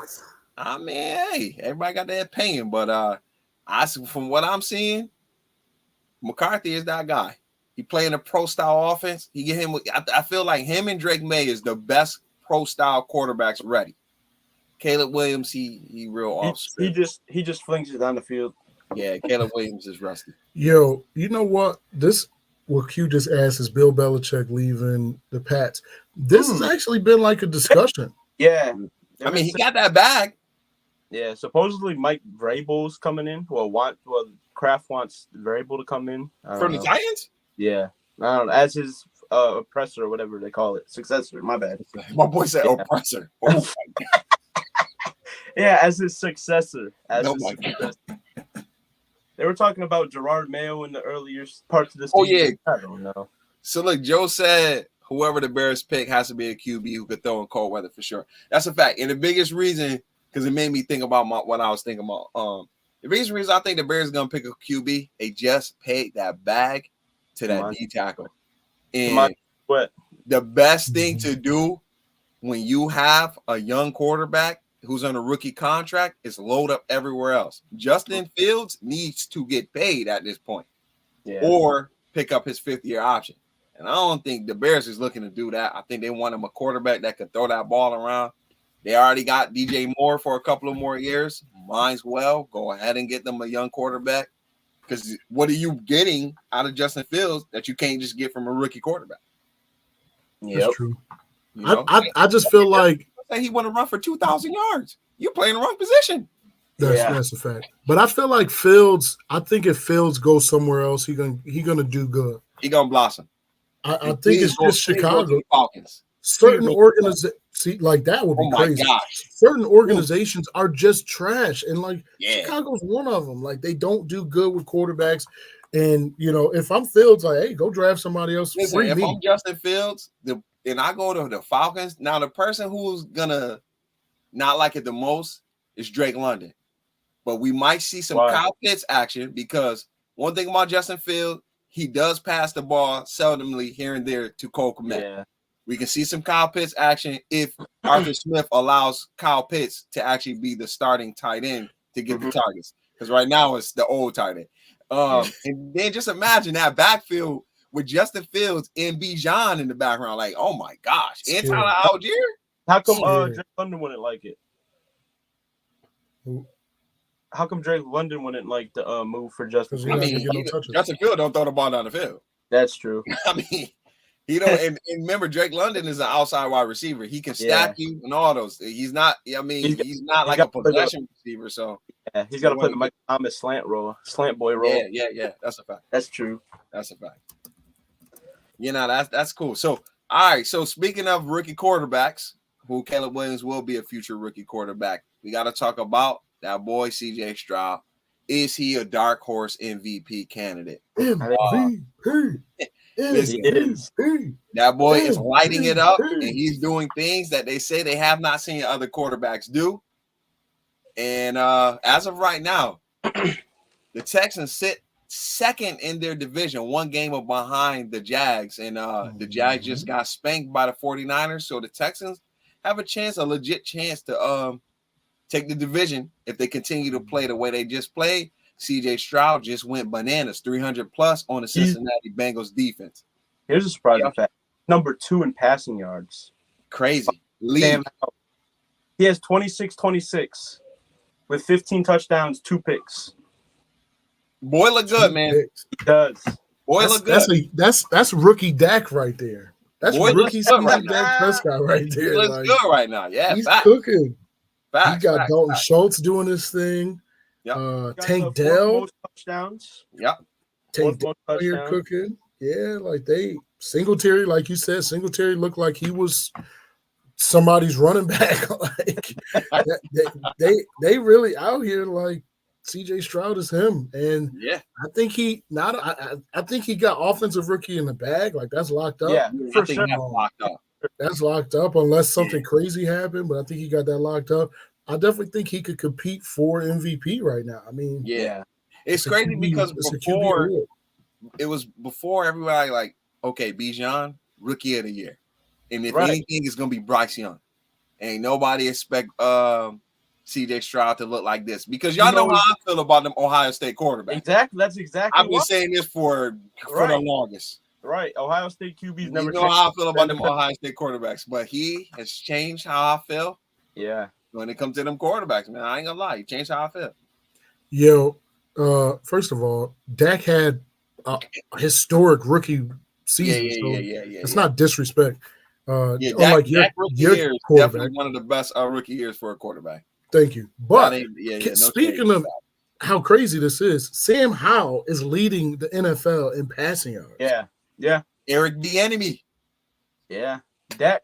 Speaker 1: I mean, hey, everybody got their opinion, but from what I'm seeing, McCarthy is that guy. He playing a pro style offense. He get him. I feel like him and Drake May is the best pro style quarterbacks ready. Caleb Williams, he real off script.
Speaker 3: He just flings it down the field.
Speaker 1: Yeah, Caleb Williams is rusty.
Speaker 2: Yo, you know what? What Q just asked is Bill Belichick leaving the Pats. This has actually been like a discussion.
Speaker 3: Yeah.
Speaker 1: I mean, he got that bag.
Speaker 3: Yeah, supposedly Mike Vrabel's coming in. Kraft wants Vrabel to come in.
Speaker 1: From the Titans?
Speaker 3: Yeah. I don't know. As his oppressor or whatever they call it. Successor. My bad.
Speaker 1: My boy said oppressor. Oh,
Speaker 3: yeah, as his successor.
Speaker 1: God.
Speaker 3: They were talking about Gerard Mayo in the earlier parts of this
Speaker 1: season.
Speaker 3: Yeah. I don't know.
Speaker 1: So, look, Joe said whoever the Bears pick has to be a QB who could throw in cold weather for sure. That's a fact. And the biggest reason, because it made me think about what I was thinking about. The biggest reason I think the Bears are going to pick a QB, they just paid that bag to that D tackle. And the best thing to do when you have a young quarterback who's on a rookie contract is load up everywhere else. Justin Fields needs to get paid at this point or pick up his fifth-year option. And I don't think the Bears is looking to do that. I think they want him a quarterback that can throw that ball around. They already got DJ Moore for a couple of more years. Might as well go ahead and get them a young quarterback. Because what are you getting out of Justin Fields that you can't just get from a rookie quarterback?
Speaker 2: That's true. You know? I just feel like
Speaker 1: he want to run for 2,000 yards. You play in the wrong position.
Speaker 2: That's a fact. But I feel like Fields. I think if Fields goes somewhere else, he gonna do good.
Speaker 1: He gonna blossom.
Speaker 2: I think it's just Chicago.
Speaker 1: Falcons.
Speaker 2: Certain organizations, like that would be crazy.
Speaker 1: Gosh.
Speaker 2: Certain organizations are just trash, and Chicago's one of them. Like they don't do good with quarterbacks. And if I'm Fields, like, hey, go draft somebody else.
Speaker 1: Listen, if I'm Justin Fields, and I go to the Falcons, now the person who's gonna not like it the most is Drake London. But we might see some Kyle Pitts action because one thing about Justin Fields, he does pass the ball seldomly here and there to Cole Kmet. Yeah. We can see some Kyle Pitts action if Arthur Smith allows Kyle Pitts to actually be the starting tight end to get the targets. Because right now it's the old tight end. And then just imagine that backfield with Justin Fields and Bijan in the background. Like, oh my gosh. And Tyler Algier?
Speaker 3: How come Drake London wouldn't like it? How come Drake London wouldn't like the move for Justin Fields?
Speaker 1: I mean, Justin Fields don't throw the ball down the field.
Speaker 3: That's true.
Speaker 1: I mean, and remember, Drake London is an outside wide receiver. He can stack you and all those. He's not. I mean, he's not like a possession receiver. So
Speaker 3: he's got to play the Mike Thomas slant boy role.
Speaker 1: Yeah. That's a fact.
Speaker 3: That's true.
Speaker 1: That's a fact. That's cool. So all right. So speaking of rookie quarterbacks, who Caleb Williams will be a future rookie quarterback, we got to talk about that boy CJ Stroud. Is he a dark horse MVP candidate?
Speaker 2: MVP.
Speaker 1: That boy is lighting it up, and he's doing things that they say they have not seen other quarterbacks do. And as of right now, the Texans sit second in their division, one game behind the Jags, and the Jags just got spanked by the 49ers. So the Texans have a legit chance to take the division if they continue to play the way they just played. CJ Stroud just went bananas, 300 plus on the Cincinnati Bengals defense.
Speaker 3: Here's a surprising fact: number 2 in passing yards.
Speaker 1: Crazy.
Speaker 3: He has 26-26 with 15 touchdowns, 2 picks.
Speaker 1: Boy, look good, man.
Speaker 3: He does.
Speaker 1: Boy, look good.
Speaker 2: That's rookie Dak right there. That's rookie season
Speaker 1: right
Speaker 2: Dak Prescott right there.
Speaker 1: He looks good right now. Yeah,
Speaker 2: he's cooking.
Speaker 1: Facts,
Speaker 2: he got Dalton Schultz doing his thing.
Speaker 1: Yep.
Speaker 2: Tank Dell.
Speaker 3: Touchdowns.
Speaker 1: Yep.
Speaker 2: Tank Dell here cooking. Yeah, like Singletary, like you said, Singletary looked like he was somebody's running back. Like they really out here like CJ Stroud is him, and
Speaker 1: Yeah,
Speaker 2: I think I think he got offensive rookie in the bag. Like that's locked up.
Speaker 3: Yeah,
Speaker 1: I
Speaker 3: for
Speaker 1: think
Speaker 3: sure.
Speaker 1: that's locked up.
Speaker 2: That's locked up unless something crazy happened. But I think he got that locked up. I definitely think he could compete for MVP right now. I mean,
Speaker 1: Yeah.
Speaker 2: it's
Speaker 1: It's
Speaker 2: a
Speaker 1: crazy
Speaker 2: QB
Speaker 1: because before
Speaker 2: award.
Speaker 1: it was before everybody like, okay, Bijan, rookie of the year. And if
Speaker 3: Right.
Speaker 1: anything, it's gonna be Bryce Young. Ain't nobody expect CJ Stroud to look like this because y'all know how I feel about them Ohio State quarterbacks.
Speaker 3: Exactly. That's exactly
Speaker 1: I've been saying this for the longest.
Speaker 3: Right. Ohio State QBs never
Speaker 1: You know how I feel about them Ohio State quarterbacks, but he has changed how I feel.
Speaker 3: Yeah.
Speaker 1: When it comes to them quarterbacks, man, I ain't gonna lie, he changed how I feel.
Speaker 2: Yo, first of all, Dak had a historic rookie season.
Speaker 1: Yeah.
Speaker 2: It's not disrespect.
Speaker 1: Dak rookie year is definitely one of the best rookie years for a quarterback.
Speaker 2: Thank you. But
Speaker 1: no
Speaker 2: speaking of how crazy this is, Sam Howell is leading the NFL in passing yards.
Speaker 3: Yeah.
Speaker 1: Eric Bieniemy.
Speaker 3: Yeah. Dak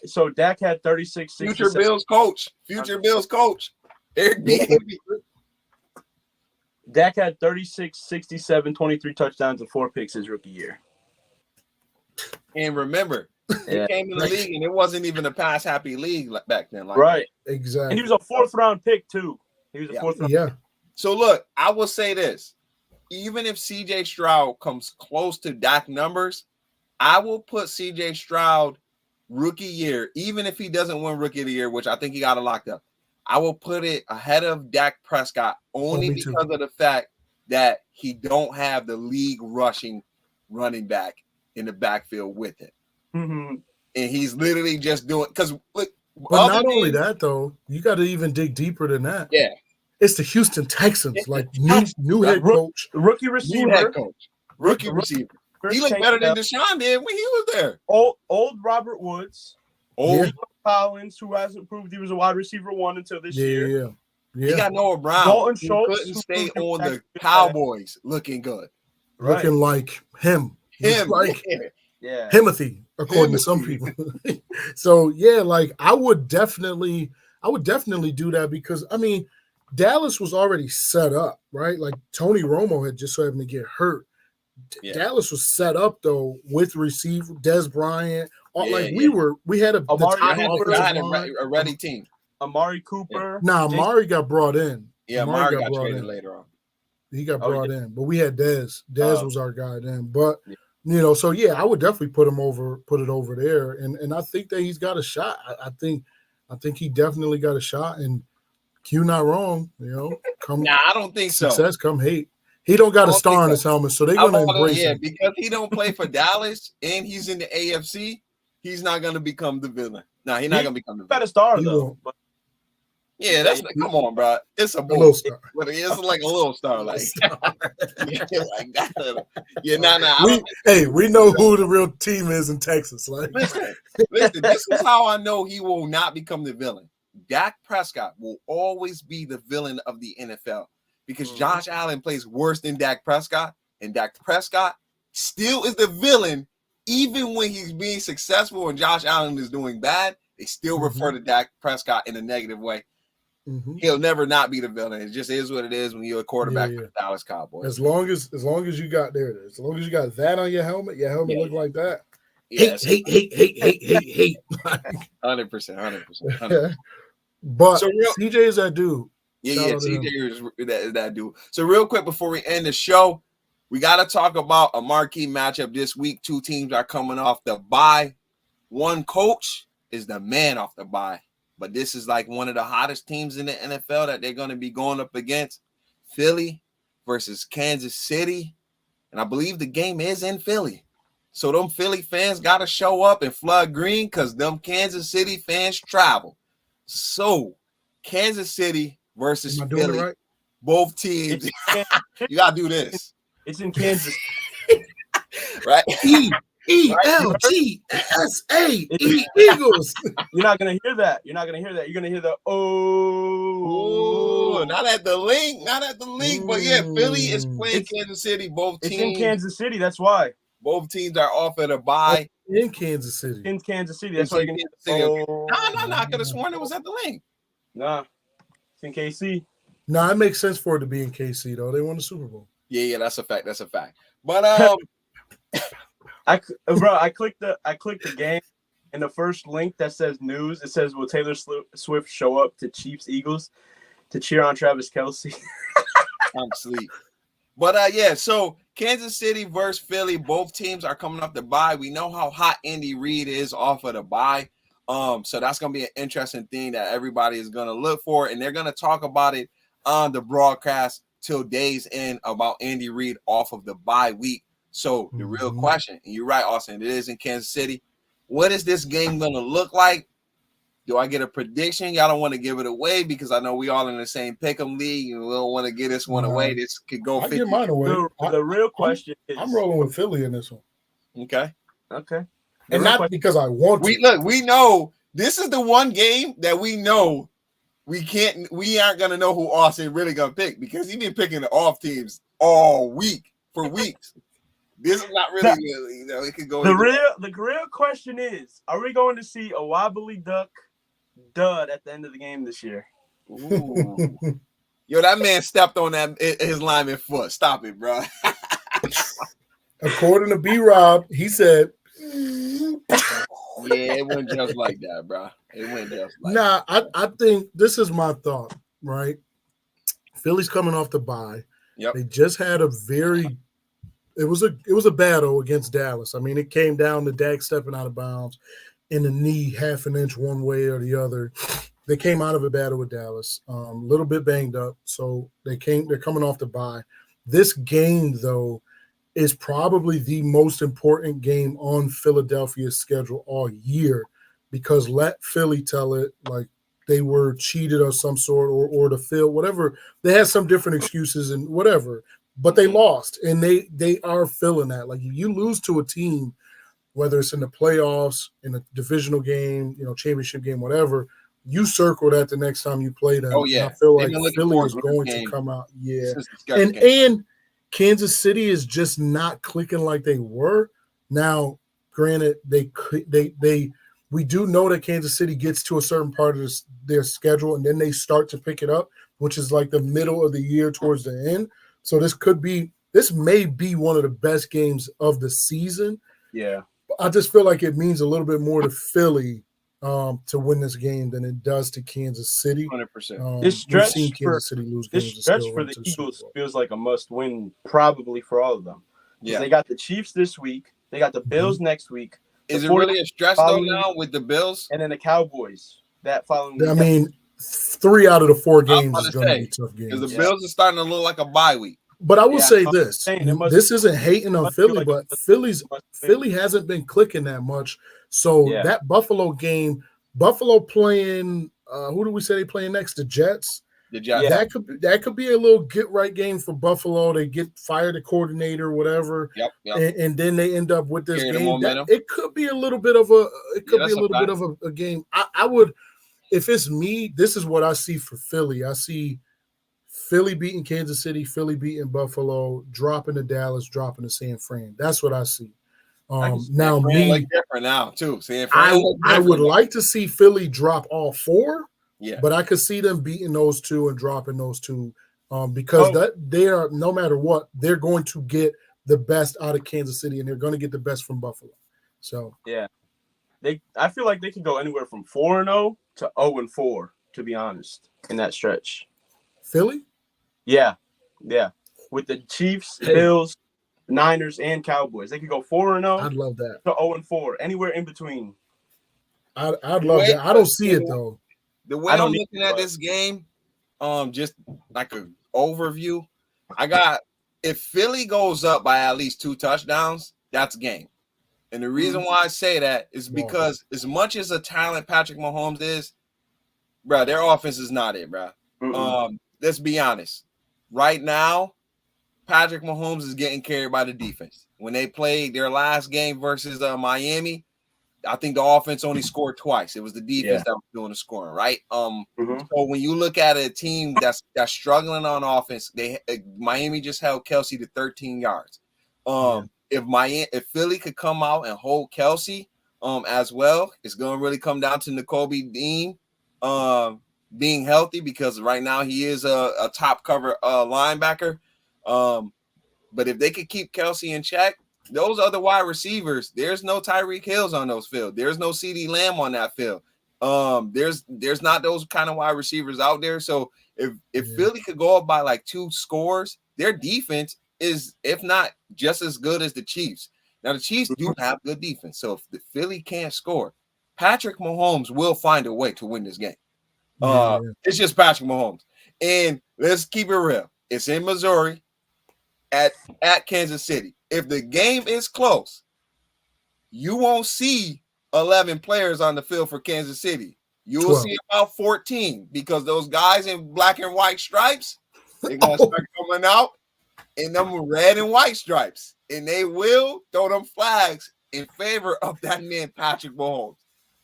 Speaker 3: had 36.
Speaker 1: Future Bills coach. Eric Bieniemy.
Speaker 3: Dak had 36, 67, 23 touchdowns and 4 picks his rookie year.
Speaker 1: And remember, he came in the league and it wasn't even a pass happy league back then.
Speaker 3: Right.
Speaker 2: Exactly.
Speaker 3: And he was a 4th round pick too. He was a 4th round pick.
Speaker 1: So look, I will say this. Even if CJ Stroud comes close to Dak numbers, I will put CJ Stroud rookie year, even if he doesn't win rookie of the year, which I think he got it locked up. I will put it ahead of Dak Prescott only because of the fact that he don't have the league rushing running back in the backfield with it.
Speaker 3: Mm-hmm.
Speaker 1: And he's literally just doing because look.
Speaker 2: But not only that though, you got to even dig deeper than that.
Speaker 1: Yeah,
Speaker 2: it's the Houston Texans, like new head coach,
Speaker 3: rookie receiver,
Speaker 1: rookie receiver. He looked better than Deshaun did when he was there.
Speaker 3: Old Robert Woods, old Collins, who hasn't proved he was a wide receiver 1 until this year.
Speaker 1: He got Noah Brown.
Speaker 3: Dalton Schultz
Speaker 1: couldn't stay on the Cowboys, looking good,
Speaker 2: looking like him. Like
Speaker 3: Yeah.
Speaker 2: Himothy, according to some people. So like I would definitely do that because I mean Dallas was already set up, right? Like Tony Romo had just so happened to get hurt. Dallas was set up though with receiver Des Bryant. We had
Speaker 1: a ready team.
Speaker 3: Amari Cooper.
Speaker 2: Amari got brought in.
Speaker 1: Yeah, Amari got traded later on.
Speaker 2: He got brought in, but we had Dez. Dez was our guy then. But so I would definitely put it over there, and I think that he's got a shot. I think he definitely got a shot, and Q not wrong.
Speaker 1: I don't think so.
Speaker 2: Success come hate. He don't got a star on his helmet, so they're gonna embrace him.
Speaker 1: Because he don't play for Dallas and he's in the AFC. He's not gonna become the villain. No, he's not gonna become the villain.
Speaker 3: Got a star though.
Speaker 1: Yeah, that's like, come on, bro. It's a little star. But it's like a little star, like.
Speaker 2: We know who the real team is in Texas. Like,
Speaker 1: listen. This is how I know he will not become the villain. Dak Prescott will always be the villain of the NFL because Josh Allen plays worse than Dak Prescott, and Dak Prescott still is the villain, even when he's being successful and Josh Allen is doing bad. They still refer to Dak Prescott in a negative way. He'll never not be the villain. It just is what it is when you're a quarterback for the Dallas Cowboys.
Speaker 2: As long as you got as long as you got that on your helmet look like that.
Speaker 1: Yes.
Speaker 2: Hate.
Speaker 1: 100%.
Speaker 2: But CJ is that dude.
Speaker 1: CJ is that dude. So real quick before we end the show, we got to talk about a marquee matchup this week. 2 teams are coming off the bye. One coach is the man off the bye. But this is like one of the hottest teams in the NFL that they're going to be going up against. Philly versus Kansas City. And I believe the game is in Philly. So them Philly fans got to show up and flood green because them Kansas City fans travel. So Kansas City versus Philly. Right? Both teams. You got to do this.
Speaker 3: It's in Kansas.
Speaker 1: Right?
Speaker 2: ELGSA Eagles.
Speaker 3: You're not gonna hear that. You're gonna hear the
Speaker 1: not at the link. But Philly is playing Kansas City. Both teams.
Speaker 3: It's in Kansas City. That's why.
Speaker 1: Both teams are off at a bye.
Speaker 2: In Kansas City.
Speaker 3: That's why you're gonna
Speaker 1: No. I could have sworn it was at the link.
Speaker 3: Nah. It's in KC.
Speaker 2: No, it makes sense for it to be in KC though. They won the Super Bowl.
Speaker 1: Yeah, that's a fact. That's a fact. But
Speaker 3: I clicked the game, and the first link that says news, it says, will Taylor Swift show up to Chiefs Eagles to cheer on Travis Kelce?
Speaker 1: I'm asleep. But yeah, so Kansas City versus Philly, both teams are coming off the bye. We know how hot Andy Reid is off of the bye. So that's gonna be an interesting thing that everybody is gonna look for, and they're gonna talk about it on the broadcast till days in about Andy Reid off of the bye week. So the real question, and you're right, Austin, it is in Kansas City. What is this game gonna look like? Do I get a prediction? Y'all don't want to give it away because I know we all in the same pick'em league and we don't want to get this one away. This could go 50.
Speaker 2: I get mine away.
Speaker 3: The real question is,
Speaker 2: I'm rolling with Philly in this one.
Speaker 1: Okay.
Speaker 2: And not because I want
Speaker 1: to. We know this is the one game that we know we aren't gonna know who Austin really gonna pick because he's been picking the off teams all week for weeks. This is not really, it could go.
Speaker 3: The real question is, are we going to see a wobbly duck dud at the end of the game this year?
Speaker 1: Ooh. Yo, that man stepped on his lineman foot. Stop it, bro.
Speaker 2: According to B-Rob, he said,
Speaker 1: yeah, it went just like that, bro. It went just like
Speaker 2: that. I think this is my thought, right? Philly's coming off the bye.
Speaker 1: Yep.
Speaker 2: They just had it was a battle against Dallas. I mean, it came down to Dak stepping out of bounds and the knee half an inch one way or the other. They came out of a battle with Dallas, a little bit banged up. So they're coming off the bye. This game, though, is probably the most important game on Philadelphia's schedule all year because let Philly tell it like they were cheated of some sort or the field, whatever. They had some different excuses and whatever, but they lost and they are feeling that. Like you lose to a team, whether it's in the playoffs, in a divisional game, championship game, whatever, you circle that the next time you play them.
Speaker 1: Oh, yeah.
Speaker 2: And I feel like Philly is going to come out. Yeah. And Kansas City is just not clicking like they were. Now, granted, we do know that Kansas City gets to a certain part of their schedule and then they start to pick it up, which is like the middle of the year towards the end. So this may be one of the best games of the season.
Speaker 3: Yeah.
Speaker 2: I just feel like it means a little bit more to Philly to win this game than it does to Kansas City.
Speaker 1: 100%.
Speaker 3: This stretch
Speaker 2: Kansas City lose games.
Speaker 3: This stretch for the Eagles feels like a must-win, probably for all of them. Yeah, they got the Chiefs this week. They got the Bills next week.
Speaker 1: Is it really a stretch though now with the Bills
Speaker 3: and then the Cowboys that following week?
Speaker 2: I mean, 3 out of the 4 games is going to be tough games.
Speaker 1: Because the Bills are starting to look like a bye week.
Speaker 2: But I will say this: this isn't hating on Philly, but Philly hasn't been clicking that much. So that Buffalo game, Buffalo playing who do we say they playing next? The Jets.
Speaker 1: The Jets.
Speaker 2: That could be a little get right game for Buffalo. They get fired the coordinator, whatever.
Speaker 1: Yep.
Speaker 2: And then they end up with this game. It could be a little bit of a game. I would, if it's me, this is what I see for Philly. I see Philly beating Kansas City, Philly beating Buffalo, dropping to Dallas, dropping to San Fran. That's what I see. Now me,
Speaker 1: different now too.
Speaker 2: I would like to see Philly drop all 4.
Speaker 1: Yeah,
Speaker 2: but I could see them beating those 2 and dropping those 2 because they are, no matter what, they're going to get the best out of Kansas City and they're going to get the best from Buffalo. So
Speaker 3: yeah, I feel like they can go anywhere from 4-0 to 0-4, to be honest, in that stretch.
Speaker 2: Philly?
Speaker 3: Yeah. With the Chiefs, Bills, Niners, and Cowboys, they could go 4-0.
Speaker 2: I'd love that.
Speaker 3: To 0-4, anywhere in between.
Speaker 2: I'd love that. I don't see it though.
Speaker 1: The way I'm looking at this game, just like an overview, if Philly goes up by at least 2 touchdowns, that's game. And the reason why I say that is because as much as a talent Patrick Mahomes is, bro, their offense is not it, bro. Let's be honest. Right now, Patrick Mahomes is getting carried by the defense. When they played their last game versus Miami, I think the offense only scored twice. It was the defense that was doing the scoring, right? So when you look at a team that's struggling on offense, Miami just held Kelce to 13 yards. If Philly could come out and hold Kelce as well, it's going to really come down to Nakobe Dean being healthy because right now he is a top cover linebacker. But if they could keep Kelsey in check, those other wide receivers, there's no Tyreek Hills on those field. There's no CD Lamb on that field. There's not those kind of wide receivers out there. So if Philly could go up by like 2 scores, their defense is, if not just as good as the Chiefs. Now the Chiefs do have good defense. So if the Philly can't score, Patrick Mahomes will find a way to win this game. It's just Patrick Mahomes. And let's keep it real. It's in Missouri at Kansas City. If the game is close, you won't see 11 players on the field for Kansas City. You will see about 14 because those guys in black and white stripes, they're going to start coming out in them red and white stripes. And they will throw them flags in favor of that man, Patrick Mahomes.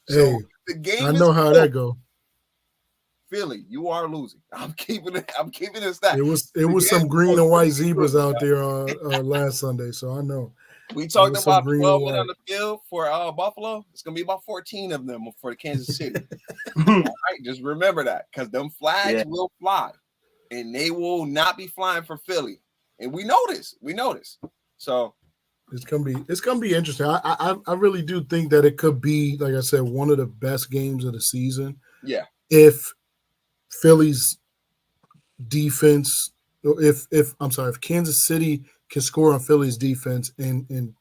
Speaker 1: So the game
Speaker 2: I know how that go.
Speaker 1: Philly, you are losing. I'm keeping it that.
Speaker 2: It was some green and white zebras out there last Sunday, so I know.
Speaker 1: We talked about 12 men on the field for Buffalo. It's gonna be about 14 of them for Kansas City. All right, just remember that because them flags will fly, and they will not be flying for Philly. And we know this. So
Speaker 2: it's gonna be interesting. I really do think that it could be, like I said, one of the best games of the season.
Speaker 1: Yeah.
Speaker 2: If Philly's defense, if Kansas City can score on Philly's defense and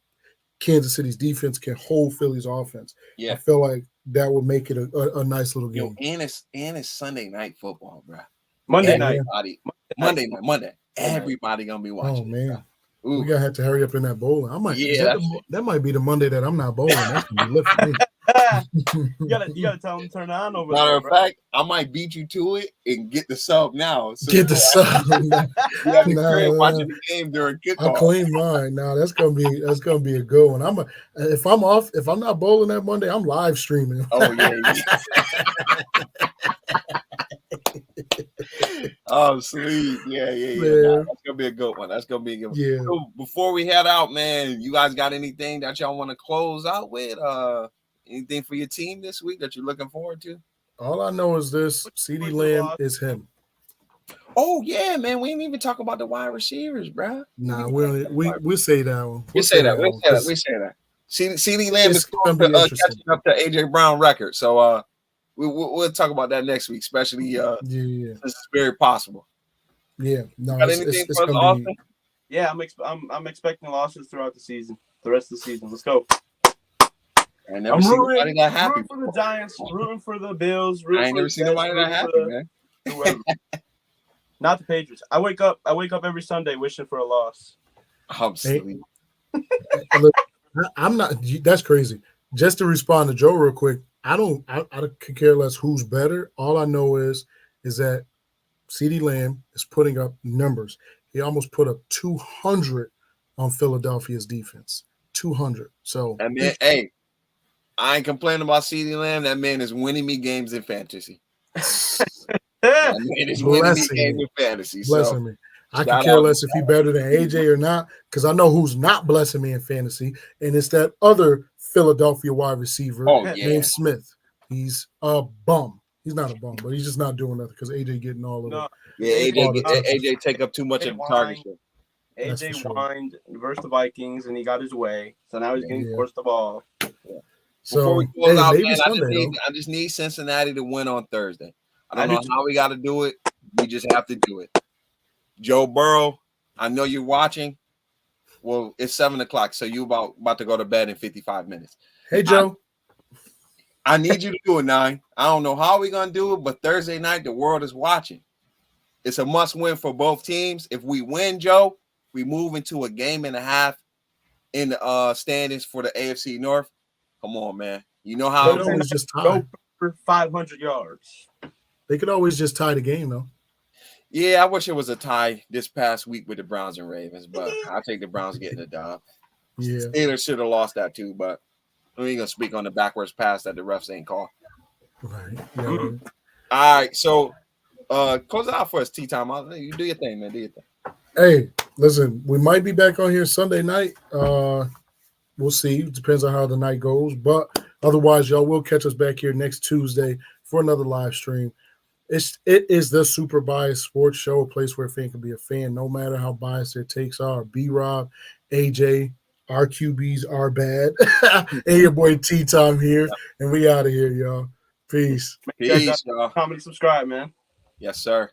Speaker 2: Kansas City's defense can hold Philly's offense, I feel like that would make it a nice little game.
Speaker 1: And it's Sunday night football, bro.
Speaker 3: Monday night.
Speaker 1: Monday. Everybody gonna be watching.
Speaker 2: Oh man. We gotta have to hurry up in that bowling. That might be the Monday that I'm not bowling. That's gonna be lit for me.
Speaker 3: you gotta tell them to turn on over
Speaker 1: Matter
Speaker 3: there.
Speaker 1: Matter of fact, I might beat you to it and get the sub now. So
Speaker 2: get the sub.
Speaker 1: Watching the game during kickoff.
Speaker 2: I'll clean mine. Now that's gonna be a good one. If I'm not bowling that Monday, I'm live streaming.
Speaker 1: Oh yeah. Oh, sweet. Yeah. Nah, that's gonna be a good one. Yeah. So before we head out, man, you guys got anything that y'all want to close out with? Anything for your team this week that you're looking forward to?
Speaker 2: All I know is this: CD Lamb is him.
Speaker 1: Oh yeah, man. We didn't even talk about the wide receivers, bro.
Speaker 2: Nah, we'll say that one.
Speaker 1: We say that. CD Lamb is catching up to AJ Brown record. So we'll talk about that next week, especially this is very possible.
Speaker 2: Yeah. No.
Speaker 1: Got anything for us, Austin?
Speaker 3: Yeah, I'm expecting losses throughout the season. The rest of the season. Let's go.
Speaker 1: I never seen nobody that happy.
Speaker 3: Rooting for the Giants, rooting for the Bills.
Speaker 1: I ain't never seen nobody that happy, man.
Speaker 3: Not the Patriots. I wake up every Sunday wishing for a loss.
Speaker 1: I'm silly.
Speaker 2: I'm not. That's crazy. Just to respond to Joe real quick, I could care less who's better. All I know is that CeeDee Lamb is putting up numbers. He almost put up 200 on Philadelphia's defense. 200. So
Speaker 1: I mean, hey, I ain't complaining about CeeDee Lamb. That man is winning me games in fantasy. That man is winning me games in fantasy.
Speaker 2: Blessing me. I can care less if he's better than AJ or not, because I know who's not blessing me in fantasy, and it's that other Philadelphia wide receiver named Smith. He's a bum. He's not a bum, but he's just not doing nothing because AJ getting all of it.
Speaker 1: Yeah, AJ take up too much of the target share.
Speaker 3: AJ whined versus the Vikings, and he got his way. So now he's getting forced the ball.
Speaker 1: Yeah. Before we close out, man, I just need Cincinnati to win on Thursday. I don't know how we got to do it. We just have to do it. Joe Burrow, I know you're watching. Well, it's 7:00, so you about to go to bed in 55 minutes.
Speaker 2: Hey, Joe.
Speaker 1: I need you to do it, 9. I don't know how we're going to do it, but Thursday night, the world is watching. It's a must-win for both teams. If we win, Joe, we move into a game and a half in the standings for the AFC North. Come on, man. You know how
Speaker 2: it is. Just
Speaker 3: go for 500 yards.
Speaker 2: They could always just tie the game, though.
Speaker 1: Yeah, I wish it was a tie this past week with the Browns and Ravens, but I think the Browns getting the dub.
Speaker 2: Yeah.
Speaker 1: Steelers should have lost that too, but we ain't gonna speak on the backwards pass that the refs ain't call.
Speaker 2: Right. Yeah.
Speaker 1: All right, so close it out for us, Tea Time. You do your thing, man. Do your thing.
Speaker 2: Hey, listen, we might be back on here Sunday night. We'll see. It depends on how the night goes, but otherwise, y'all will catch us back here next Tuesday for another live stream. it is the super biased sports show, a place where a fan can be a fan, no matter how biased their takes are. B-Rob, AJ, our QBs are bad. And your boy T-Tom here, and we out of here, y'all. Peace.
Speaker 1: Peace, y'all.
Speaker 3: Comedy, subscribe, man.
Speaker 1: Yes, sir.